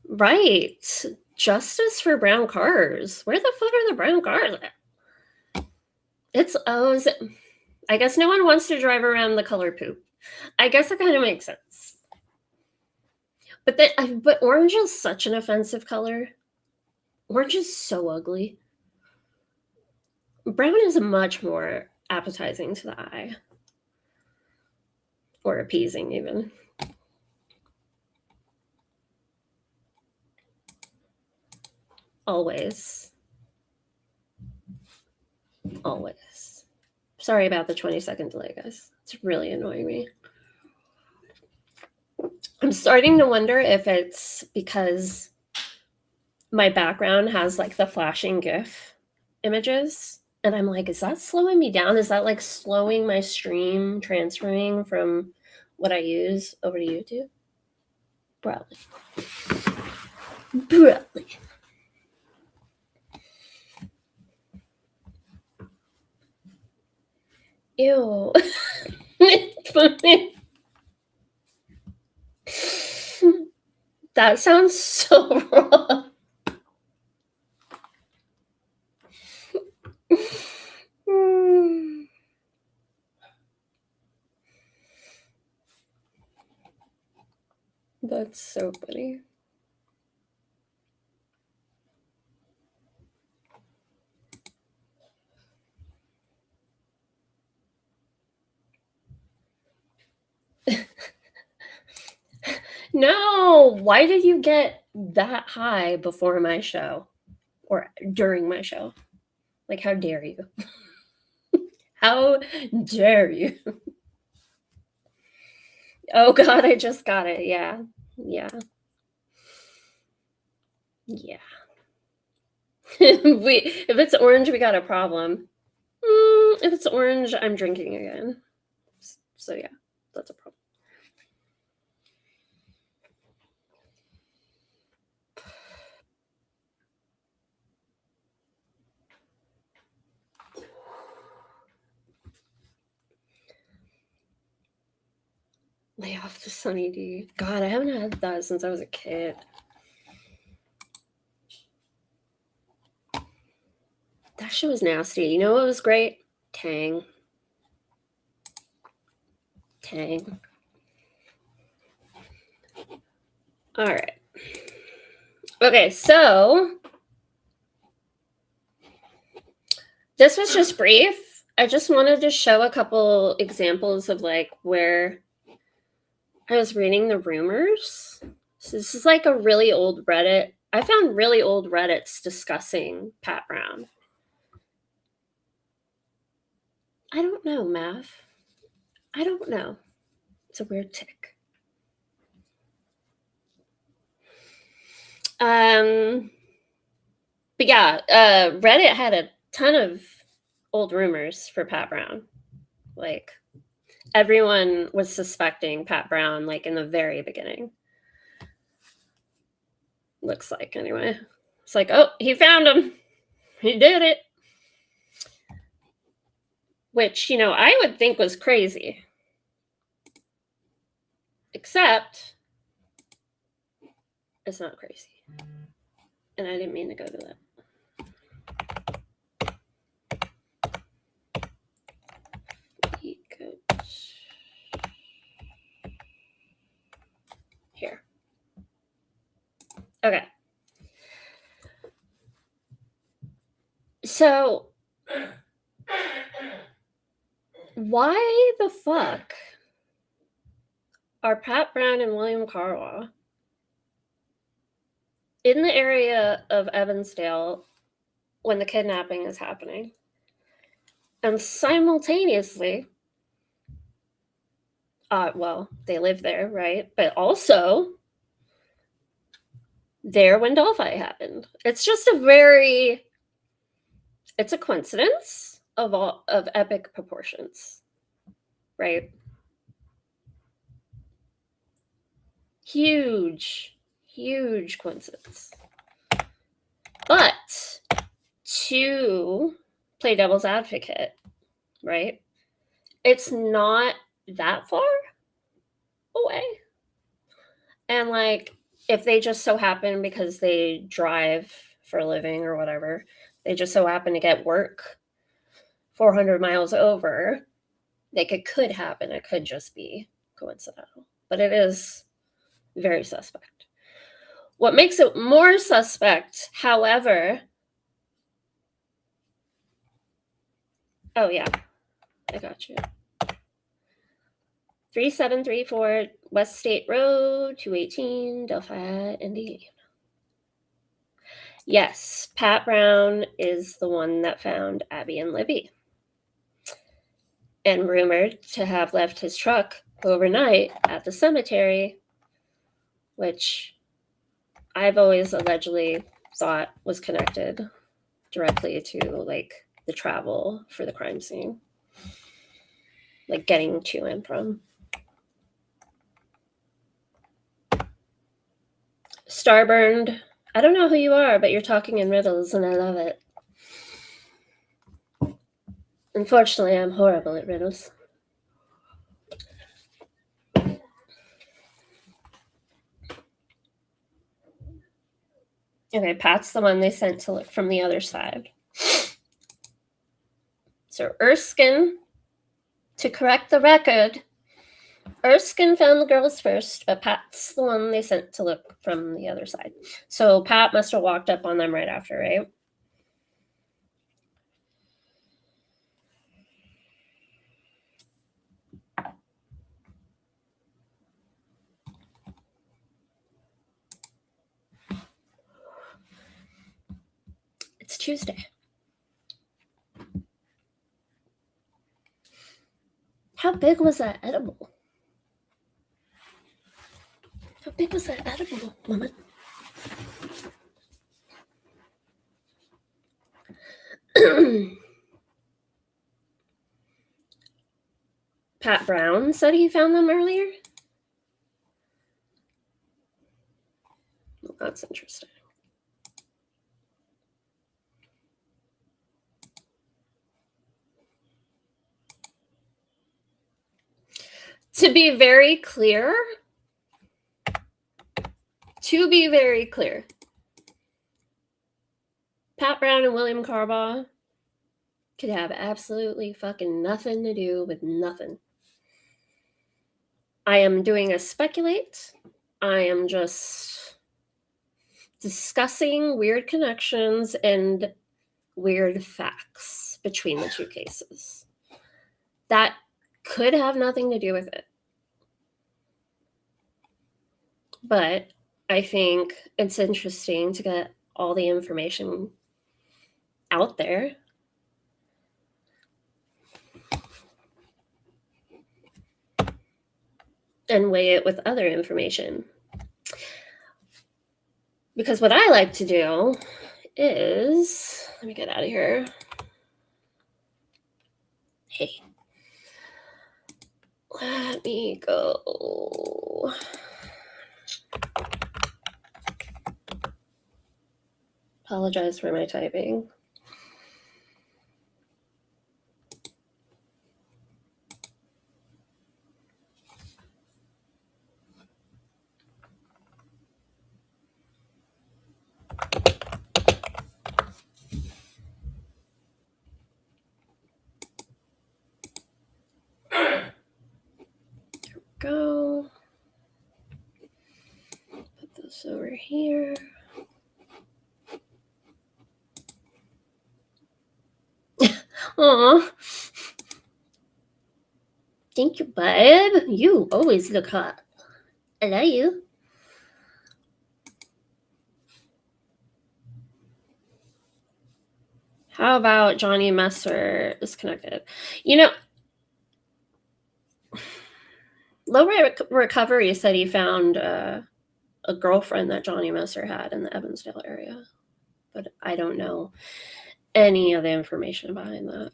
Right. Justice for brown cars. Where the fuck are the brown cars at? Is it, I guess no one wants to drive around the color poop. I guess that kind of makes sense. But orange is such an offensive color. Orange is so ugly. Brown is much more appetizing to the eye. Or appeasing, even. Always. Always. Sorry about the 20-second delay, guys. It's really annoying me. I'm starting to wonder if it's because my background has like the flashing GIF images. And I'm like, is that slowing me down? Is that like slowing my stream transferring from what I use over to YouTube? Probably. Probably. Ew. That sounds so wrong. That's so funny. No, why did you get that high before my show or during my show? Like, how dare you? How dare you? Oh God, I just got it. Yeah. Yeah. Yeah. If it's orange, we got a problem. If it's orange, I'm drinking again. So yeah, that's a problem. Lay off the Sunny D. God, I haven't had that since I was a kid. That shit was nasty. You know what was great? Tang. Tang. All right. Okay, so this was just brief. I just wanted to show a couple examples of like where I was reading the rumors. So this is like a really old Reddit. I found really old Reddits discussing Pat Brown. I don't know, Mav. I don't know. It's a weird tick. But yeah, Reddit had a ton of old rumors for Pat Brown. Like everyone was suspecting Pat Brown like in the very beginning. Looks like anyway. It's like, oh, he found him. He did it. Which, you know, I would think was crazy. Except it's not crazy. And I didn't mean to go to that. Here. Okay. So, why the fuck are Pat Brown and William Carwa in the area of Evansdale when the kidnapping is happening? And simultaneously, well, they live there, right? But also there when Delphi happened. It's just it's a coincidence of epic proportions, right? Huge coincidence. But to play devil's advocate, right? It's not that far away. And like, if they just so happen because they drive for a living or whatever, they just so happen to get work 400 miles over, like it could happen. It could just be coincidental, but it is very suspect. What makes it more suspect, however, oh yeah, I got you. 3734 West State Road, 218, Delphi, Indiana. Yes, Pat Brown is the one that found Abby and Libby. And rumored to have left his truck overnight at the cemetery, which I've always allegedly thought was connected directly to like the travel for the crime scene, like getting to and from. Starburned, I don't know who you are, but you're talking in riddles and I love it. Unfortunately, I'm horrible at riddles. Okay, Pat's the one they sent to look from the other side. So Erskine, to correct the record, Erskine found the girls first, but Pat's the one they sent to look from the other side. So Pat must have walked up on them right after, right? It's Tuesday. How big was that edible? How big was that edible, Mama? Pat Brown said he found them earlier? Well, that's interesting. To be very clear, Pat Brown and William Carbaugh could have absolutely fucking nothing to do with nothing. I am doing a speculate. I am just discussing weird connections and weird facts between the two cases. That could have nothing to do with it. But I think it's interesting to get all the information out there. And weigh it with other information. Because what I like to do is, let me get out of here. Hey, let me go. Apologize for my typing. Go. Put this over here. Aw. Thank you, babe. You always look hot. I love you. How about Johnny Messer is connected? You know, Low Recovery said he found a girlfriend that Johnny Messer had in the Evansdale area. But I don't know any of the information behind that.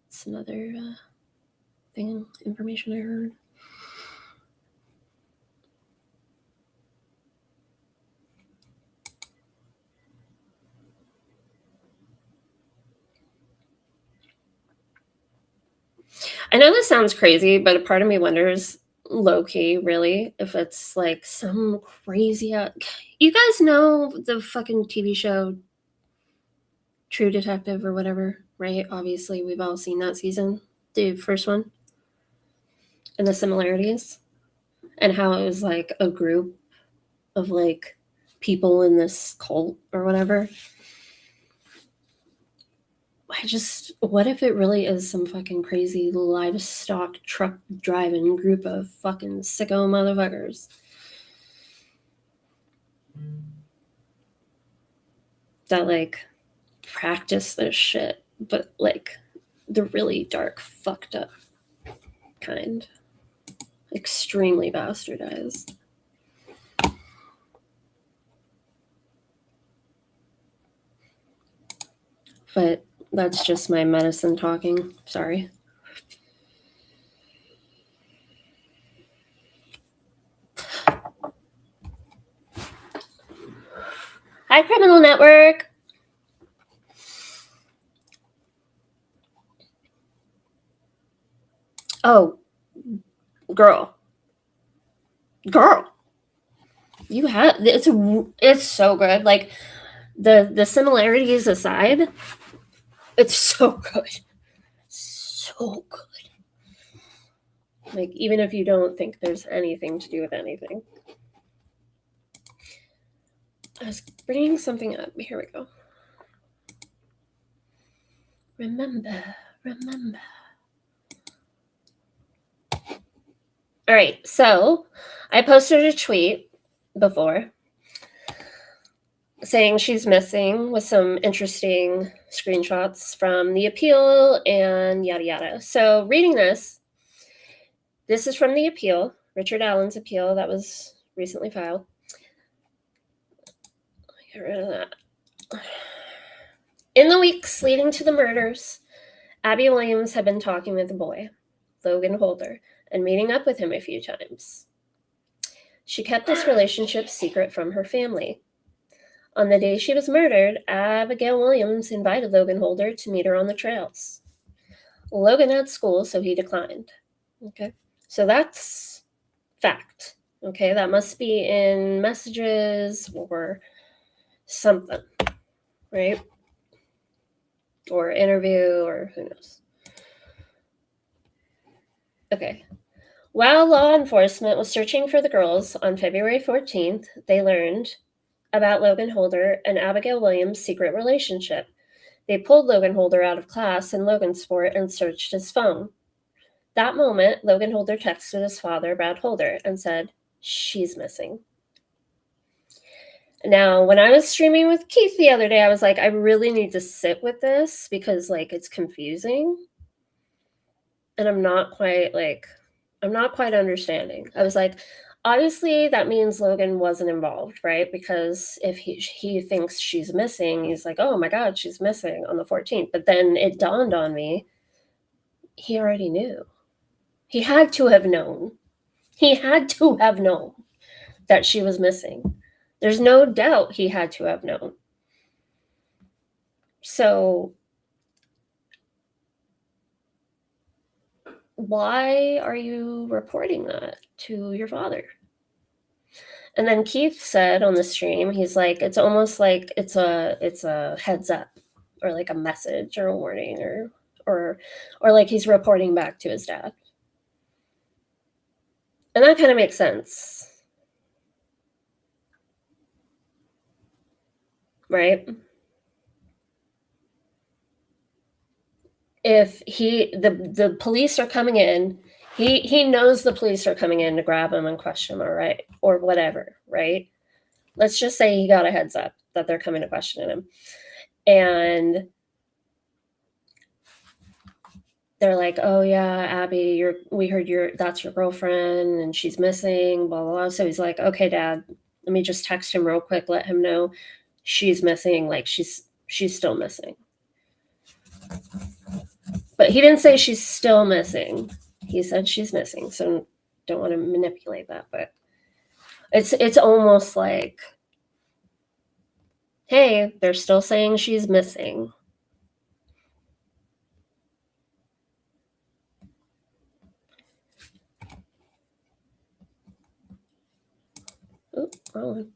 It's another information I heard. I know this sounds crazy, but a part of me wonders, low-key, really, if it's like some crazy... You guys know the fucking TV show True Detective or whatever, right? Obviously, we've all seen that season, the first one, and the similarities, and how it was like a group of like people in this cult or whatever. What if it really is some fucking crazy livestock truck driving group of fucking sicko motherfuckers that like practice this shit, but like the really dark, fucked up kind. Extremely bastardized. But that's just my medicine talking. Sorry. Hi, Criminal Network. Oh, girl. You have it's so good. Like the similarities aside, it's so good. So good. Like, even if you don't think there's anything to do with anything. I was bringing something up. Here we go. Remember. All right, so I posted a tweet before saying she's missing with some interesting screenshots from the appeal and yada yada. So reading this is from the appeal, Richard Allen's appeal that was recently filed. Get rid of that. In the weeks leading to the murders, Abby Williams had been talking with the boy, Logan Holder, and meeting up with him a few times. She kept this relationship secret from her family. On the day she was murdered, Abigail Williams invited Logan Holder to meet her on the trails. Logan had school, so he declined. Okay, so that's fact. Okay, that must be in messages or something, right? Or interview, or who knows. Okay. While law enforcement was searching for the girls on February 14th, they learned about Logan Holder and Abigail Williams' secret relationship. They pulled Logan Holder out of class in Logansport and searched his phone. That moment, Logan Holder texted his father, Brad Holder, and said, "She's missing." Now, when I was streaming with Keith the other day, I was like, I really need to sit with this because, like, it's confusing. And I'm not quite understanding. I was like, obviously that means Logan wasn't involved, right? Because if he thinks she's missing, he's like, oh my God, she's missing on the 14th. But then it dawned on me, he already knew. He had to have known. He had to have known that she was missing. There's no doubt he had to have known. So why are you reporting that to your father? And then Keith said on the stream, he's like, it's almost like it's a heads up or like a message or a warning or like he's reporting back to his dad. And that kind of makes sense. Right? If the police are coming in, he knows the police are coming in to grab him and question him, all right, or whatever, right? Let's just say he got a heads up that they're coming to question him. And they're like, oh yeah, Abby, we heard that's your girlfriend and she's missing, blah, blah, blah. So he's like, okay, Dad, let me just text him real quick, let him know she's missing, like she's still missing. But he didn't say she's still missing. He said she's missing. So don't want to manipulate that, but it's almost like, hey, they're still saying she's missing. Oops, wrong one.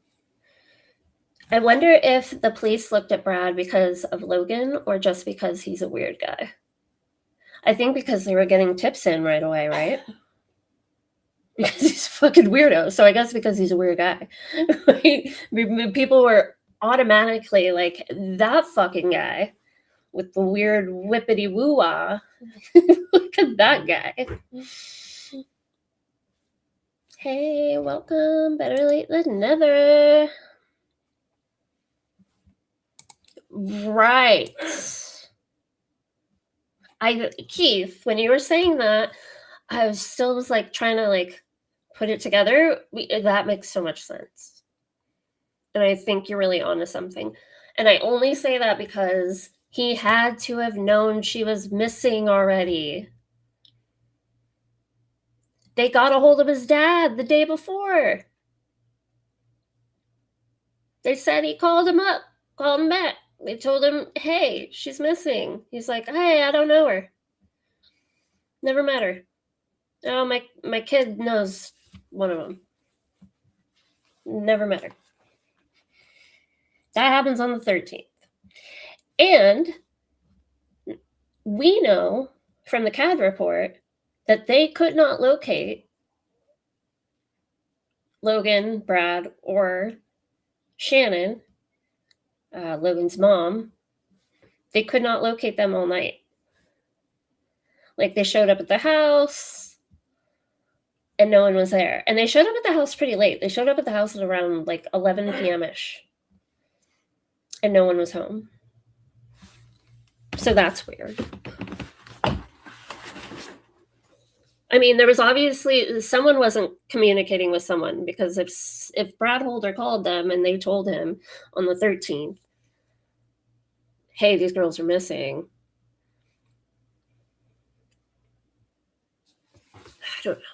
I wonder if the police looked at Brad because of Logan or just because he's a weird guy. I think because they were getting tips in right away, right? Because he's a fucking weirdo. So I guess because he's a weird guy. People were automatically like, that fucking guy with the weird whippity woo-wah. Look at that guy. Hey, welcome. Better late than never. Right. Keith, when you were saying that, I was like trying to like put it together. That makes so much sense. And I think you're really onto something. And I only say that because he had to have known she was missing already. They got a hold of his dad the day before. They said he called him back. They told him, hey, she's missing. He's like, hey, I don't know her. Never met her. Oh, my kid knows one of them. Never met her. That happens on the 13th. And we know from the CAD report that they could not locate Logan, Brad, or Shannon, Logan's mom. They could not locate them all night. Like, they showed up at the house and no one was there. And they showed up at the house pretty late. They showed up at the house at around like 11 p.m.-ish. And no one was home. So that's weird. I mean, there was obviously someone wasn't communicating with someone, because if Brad Holder called them and they told him on the 13th, hey, these girls are missing. I don't know.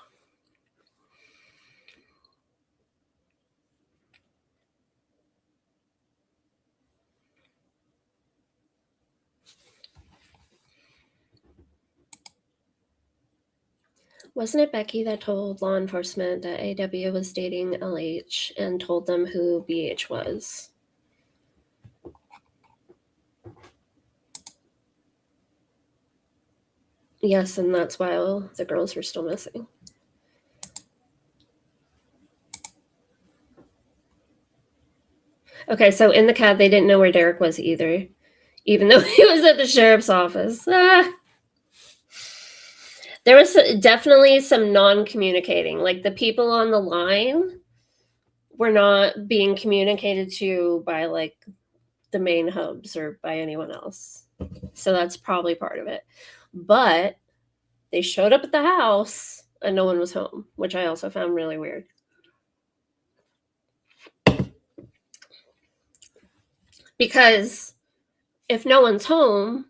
Wasn't it Becky that told law enforcement that AW was dating LH and told them who BH was? Yes, and that's why the girls were still missing. Okay, so in the cab, they didn't know where Derek was either, even though he was at the sheriff's office. There was definitely some non-communicating. Like the people on the line were not being communicated to by like the main hubs or by anyone else. So that's probably part of it. But they showed up at the house and no one was home, which I also found really weird. Because if no one's home,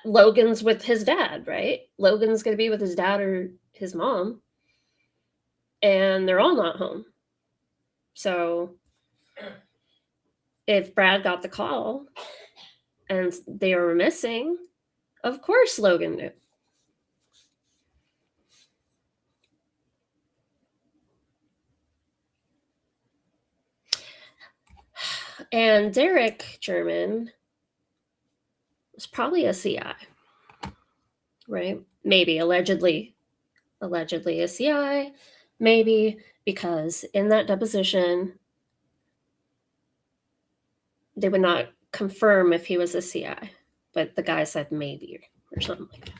Logan's with his dad, right? Logan's going to be with his dad or his mom. And they're all not home. So if Brad got the call and they were missing, of course Logan knew. And Derek German was probably a CI, right? Maybe allegedly a CI, maybe because in that deposition, they would not confirm if he was a CI, but the guy said maybe or something like that.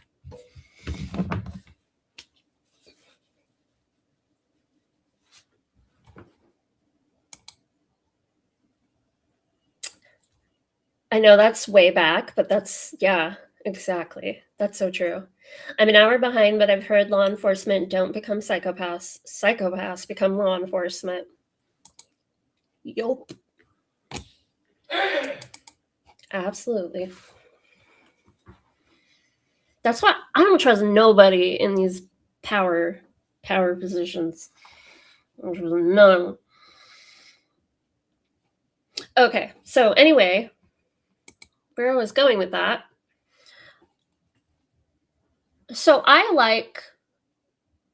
I know that's way back, but that's, yeah, exactly. That's so true. I'm an hour behind, but I've heard law enforcement don't become psychopaths. Psychopaths become law enforcement. Yup. Absolutely. That's why I don't trust nobody in these power positions. I don't trust none. Okay, so anyway, where I was going with that. So I like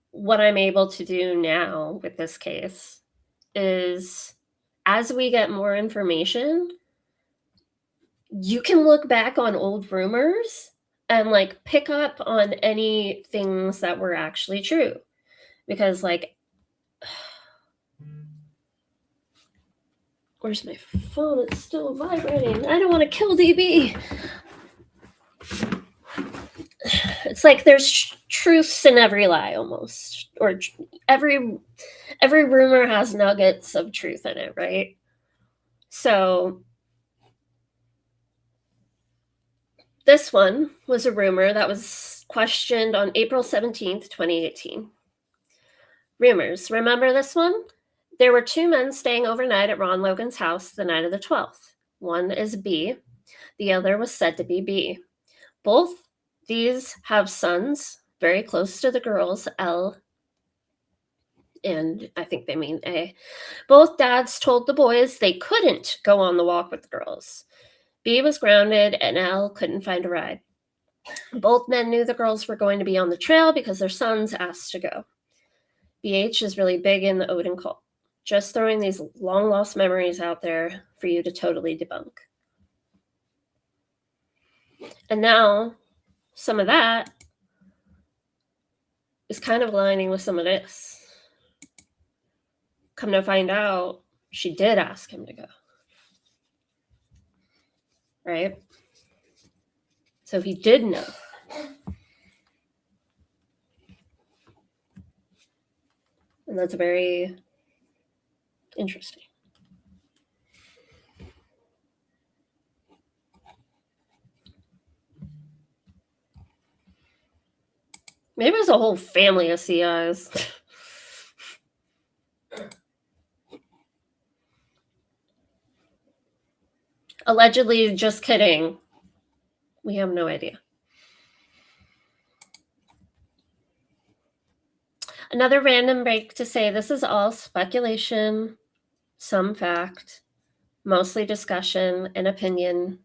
what I'm able to do now with this case is as we get more information, you can look back on old rumors and like pick up on any things that were actually true. Because like where's my phone? It's still vibrating. I don't want to kill DB. It's like there's truths in every lie almost, or every rumor has nuggets of truth in it, right? So this one was a rumor that was questioned on April 17th, 2018. Rumors. Remember this one? There were two men staying overnight at Ron Logan's house the night of the 12th. One is B. The other was said to be B. Both these have sons very close to the girls, L and I think they mean A. Both dads told the boys they couldn't go on the walk with the girls. B was grounded and L couldn't find a ride. Both men knew the girls were going to be on the trail because their sons asked to go. BH is really big in the Odin cult. Just throwing these long lost memories out there for you to totally debunk. And now some of that is kind of aligning with some of this. Come to find out, she did ask him to go. Right? So he did know. And that's very interesting. Maybe it's a whole family of CIs. Allegedly, just kidding. We have no idea. Another random break to say this is all speculation, some fact, mostly discussion and opinion.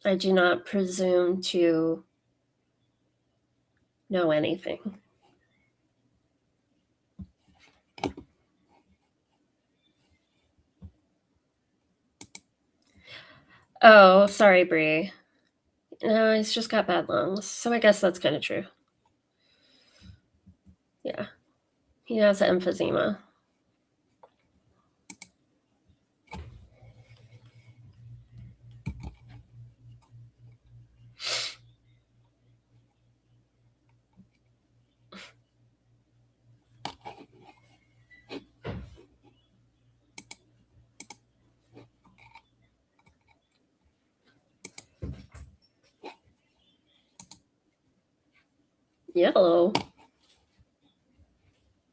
I do not presume to know anything. Oh, sorry, Bree. No, he's just got bad lungs, so I guess that's kind of true. Yeah. He has emphysema. Yellow.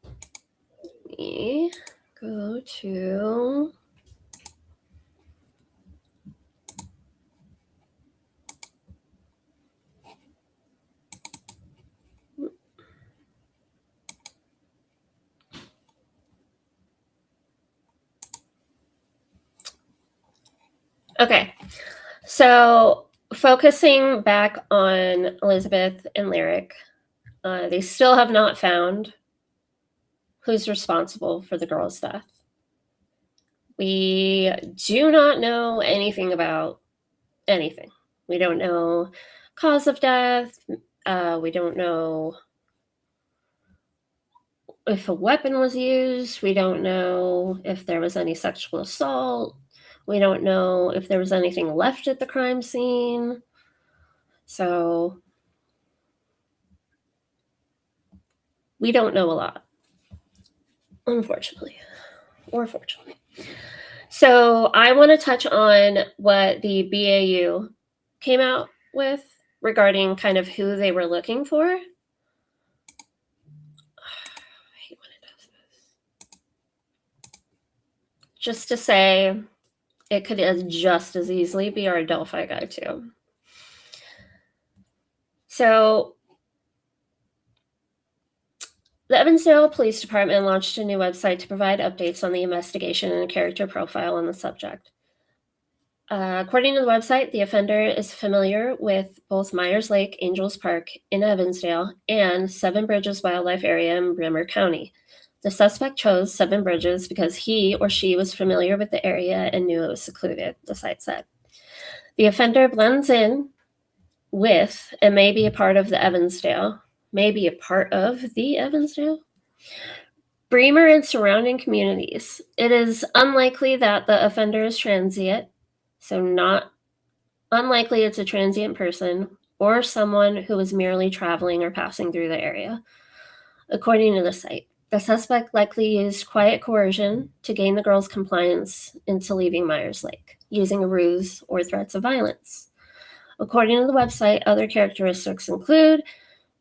Let me go to okay. So focusing back on Elizabeth and Lyric, they still have not found who's responsible for the girl's death. We do not know anything about anything. We don't know cause of death. We don't know if a weapon was used. We don't know if there was any sexual assault. We don't know if there was anything left at the crime scene. So we don't know a lot, unfortunately, or fortunately. So I want to touch on what the BAU came out with regarding kind of who they were looking for. I hate when it does this. Just to say, it could just as easily be our Delphi guy too. So the Evansdale Police Department launched a new website to provide updates on the investigation and a character profile on the subject. According to the website, the offender is familiar with both Myers Lake Angels Park in Evansdale and Seven Bridges Wildlife Area in Bremer County. The suspect chose Seven Bridges because he or she was familiar with the area and knew it was secluded, the site said. The offender blends in with and may be a part of the Evansdale, Bremer and surrounding communities. It is unlikely that the offender is transient, so not unlikely it's a transient person or someone who is merely traveling or passing through the area. According to the site, the suspect likely used quiet coercion to gain the girl's compliance into leaving Myers Lake, using a ruse or threats of violence. According to the website, other characteristics include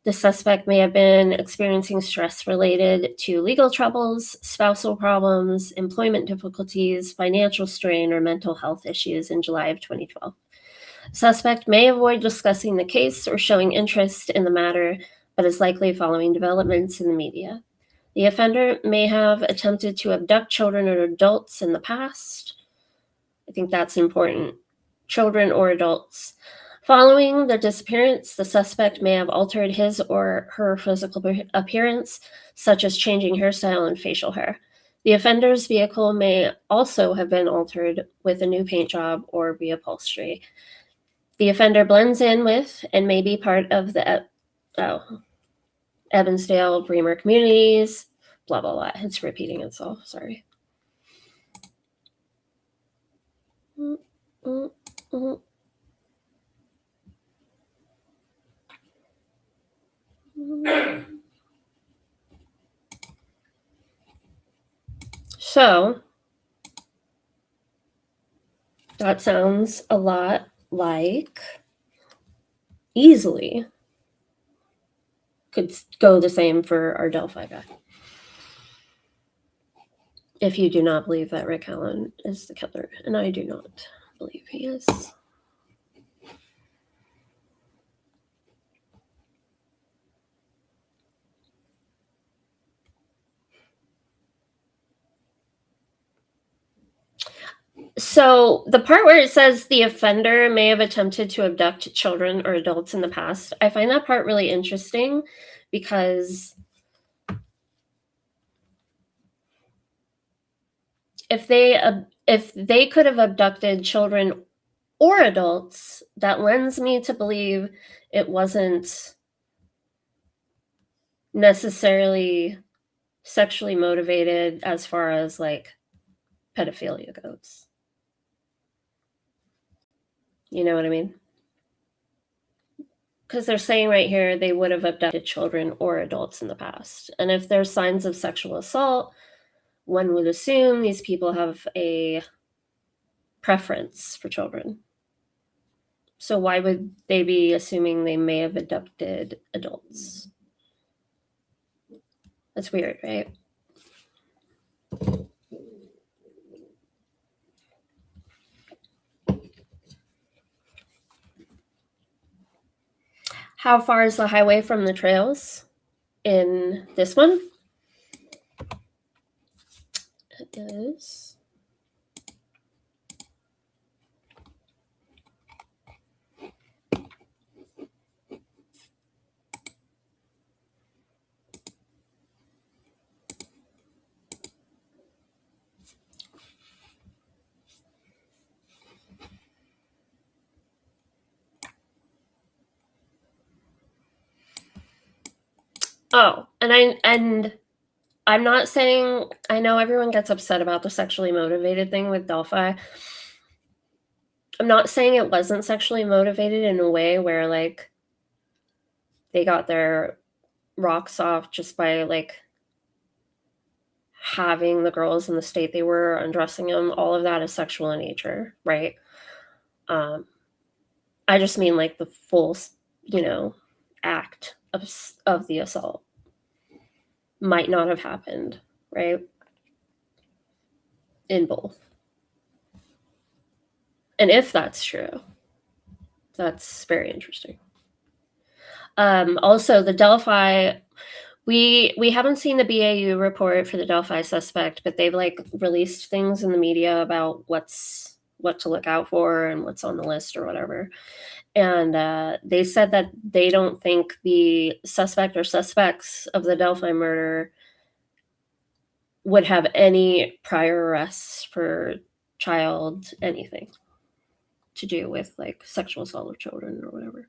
the suspect may have been experiencing stress related to legal troubles, spousal problems, employment difficulties, financial strain, or mental health issues in July of 2012. Suspect may avoid discussing the case or showing interest in the matter, but is likely following developments in the media. The offender may have attempted to abduct children or adults in the past. I think that's important. Children or adults. Following the disappearance, the suspect may have altered his or her physical appearance, such as changing hairstyle and facial hair. The offender's vehicle may also have been altered with a new paint job or reupholstery. The offender blends in with and may be part of the Evansdale, Bremer communities, blah, blah, blah. It's repeating itself, sorry. So that sounds a lot like easily could go the same for our Delphi guy. If you do not believe that Rick Allen is the killer, and I do not believe he is. So the part where it says the offender may have attempted to abduct children or adults in the past, I find that part really interesting because if they could have abducted children or adults, that lends me to believe it wasn't necessarily sexually motivated as far as like pedophilia goes. You know what I mean? Because they're saying right here they would have abducted children or adults in the past. And if there's signs of sexual assault, one would assume these people have a preference for children. So why would they be assuming they may have abducted adults? That's weird, right? How far is the highway from the trails in this one? It is. Oh, and I'm not saying, I know everyone gets upset about the sexually motivated thing with Delphi. I'm not saying it wasn't sexually motivated in a way where like they got their rocks off just by like having the girls in the state they were, undressing them. All of that is sexual in nature, right? I just mean like the full, act of the assault might not have happened, right? In both. And if that's true, that's very interesting. Also, the Delphi, we haven't seen the BAU report for the Delphi suspect, but they've like released things in the media about what to look out for and what's on the list or whatever. And they said that they don't think the suspect or suspects of the Delphi murder would have any prior arrests for child anything to do with like sexual assault of children or whatever.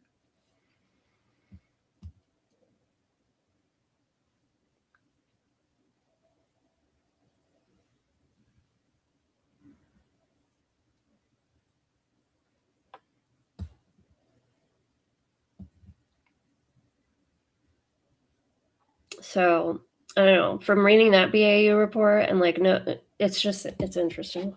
So I don't know. From reading that BAU report and like, no, it's interesting.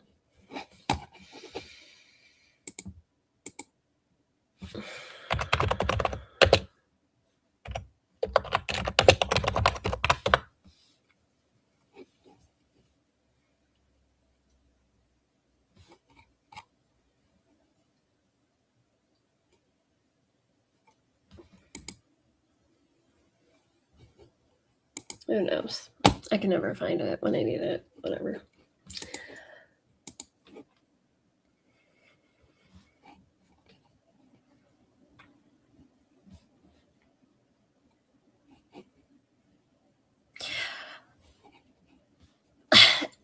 Who knows? I can never find it when I need it. Whatever.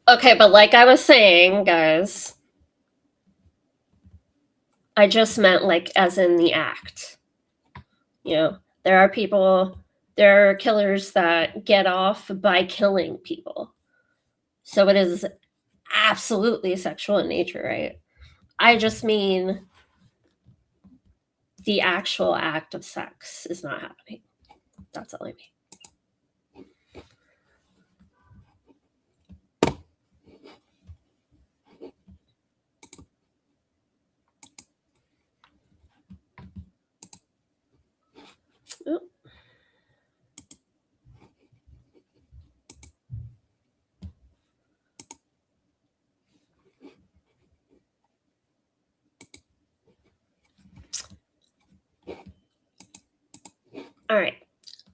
Okay, but like I was saying, guys, I just meant like as in the act. There are killers that get off by killing people. So it is absolutely sexual in nature, right? I just mean the actual act of sex is not happening. That's all I mean. Oh. All right.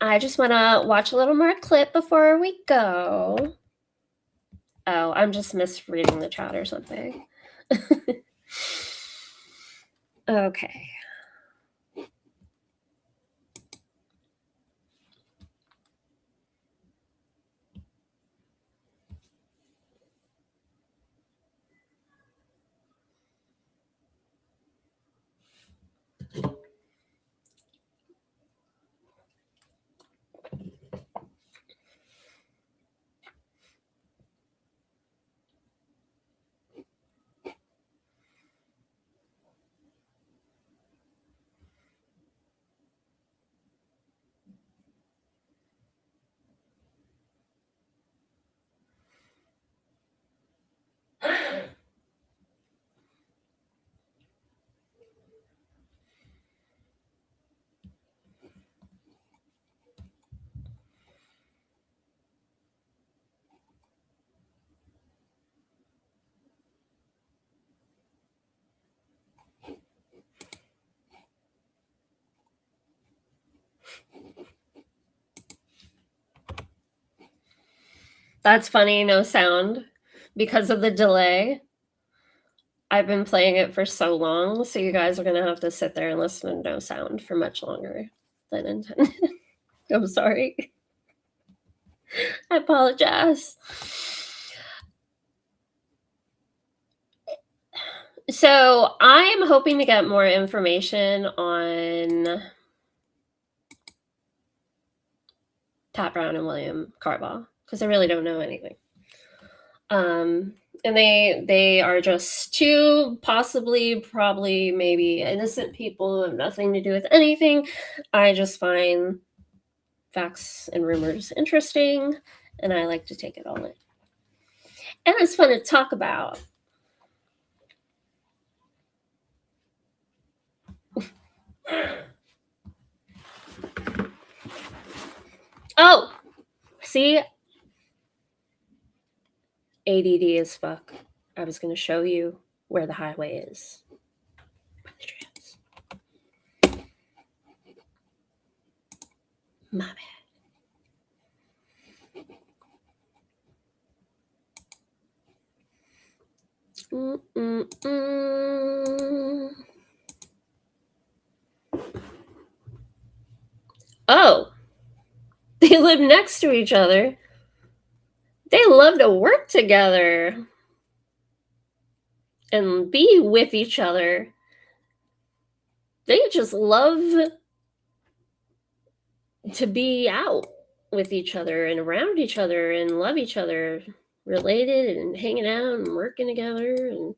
I just want to watch a little more clip before we go. Oh, I'm just misreading the chat or something. Okay. That's funny, no sound. Because of the delay, I've been playing it for so long, so you guys are gonna have to sit there and listen to no sound for much longer than intended. I'm sorry. I apologize. So I'm hoping to get more information on Pat Brown and William Carball because I really don't know anything. And they are just two possibly, probably, maybe innocent people who have nothing to do with anything. I just find facts and rumors interesting, and I like to take it all in. And it's fun to talk about. Oh, see? ADD as fuck. I was going to show you where the highway is. By the tracks. My bad. Oh, they live next to each other. They love to work together and be with each other. They just love to be out with each other and around each other and love each other, related and hanging out and working together and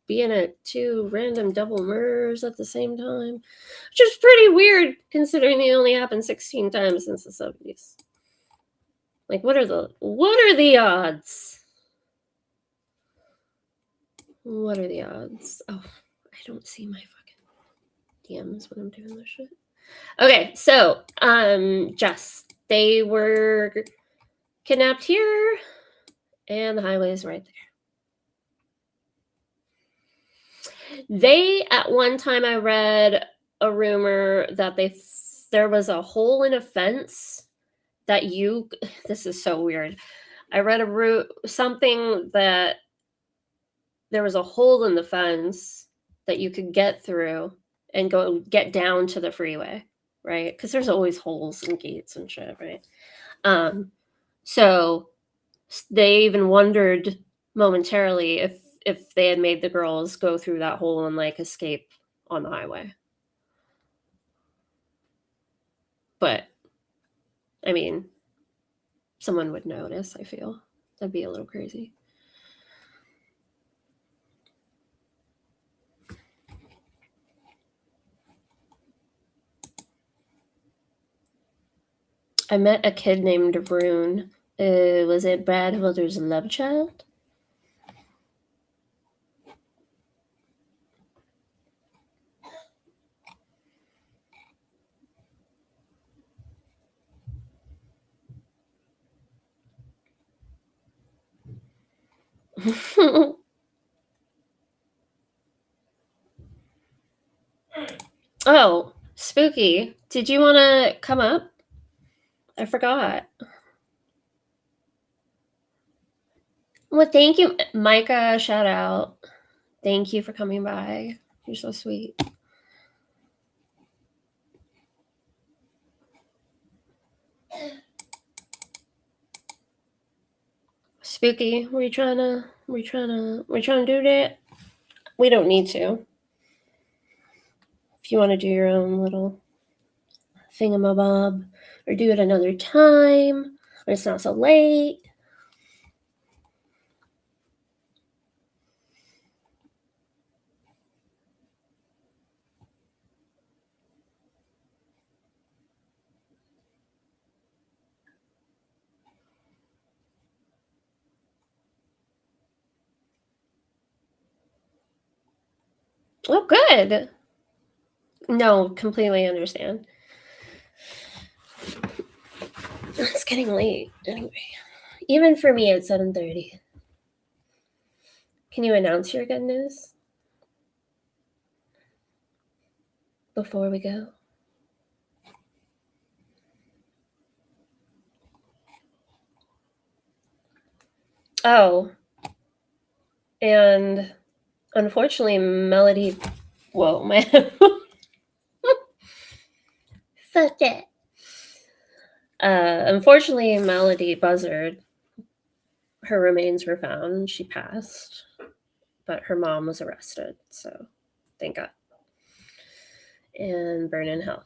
being at two random double murders at the same time, which is pretty weird considering they only happened 16 times since the 70s. Like, what are the odds? What are the odds? Oh, I don't see my fucking DMs when I'm doing this shit. Okay, so Jess, they were kidnapped here, and the highway is right there. They, at one time, I read a rumor that there was a hole in a fence that this is so weird. I read something that there was a hole in the fence that you could get through and get down to the freeway, right? Because there's always holes and gates and shit, right? So they even wondered momentarily if they had made the girls go through that hole and like escape on the highway. But I mean, someone would notice, I feel. That'd be a little crazy. I met a kid named Rune. Was it Brad Hilder's love child? Oh, Spooky. Did you want to come up? I forgot. Well, thank you, Micah. Shout out. Thank you for coming by. You're so sweet. Spooky, were you trying to do that? We don't need to. If you want to do your own little thingamabob, or do it another time, when it's not so late. Oh, good. No, completely understand. It's getting late. Anyway, even for me at 7:30. Can you announce your good news before we go? Oh, and unfortunately, Melody. Whoa, my. Fuck it. Unfortunately, Melody Buzzard, her remains were found. She passed, but her mom was arrested. So, thank God. And burn in hell.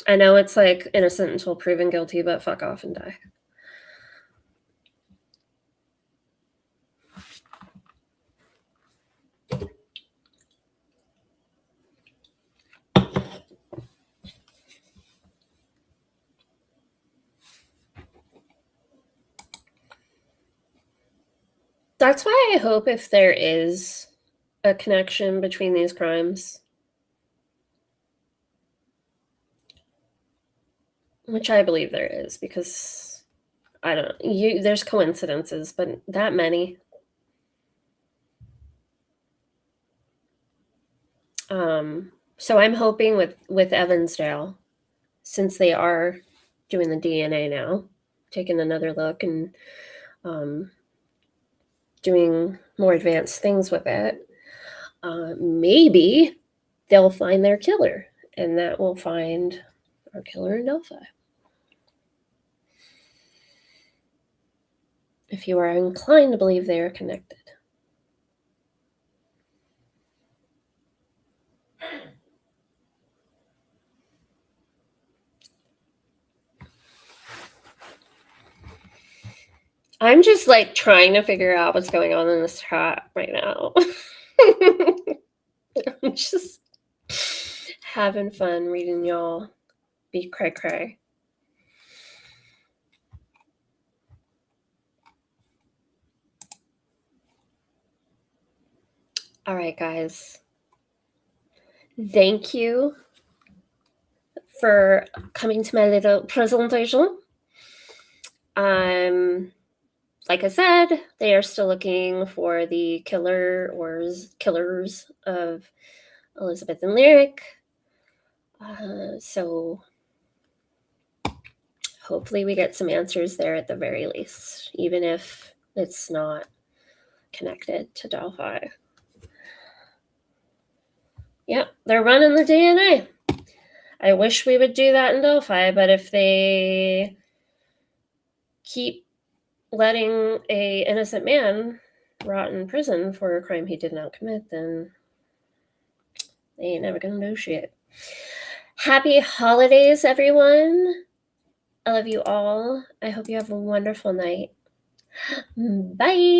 I know it's like innocent until proven guilty, but fuck off and die. That's why I hope if there is a connection between these crimes, which I believe there is, because I don't you there's coincidences, but that many. So I'm hoping with Evansdale, since they are doing the DNA now, taking another look and doing more advanced things with it, maybe they'll find their killer, and that will find our killer in Delphi. If you are inclined to believe they are connected. I'm just like trying to figure out what's going on in this chat right now. I'm just having fun reading y'all be cray cray. All right, guys. Thank you for coming to my little presentation. Like I said, they are still looking for the killer or killers of Elizabeth and Lyric. So hopefully we get some answers there at the very least, even if it's not connected to Delphi. Yep, they're running the DNA. I wish we would do that in Delphi, but if they keep letting a innocent man rot in prison for a crime he did not commit, then they ain't never gonna do shit. Happy holidays, everyone. I love you all. I hope you have a wonderful night. Bye.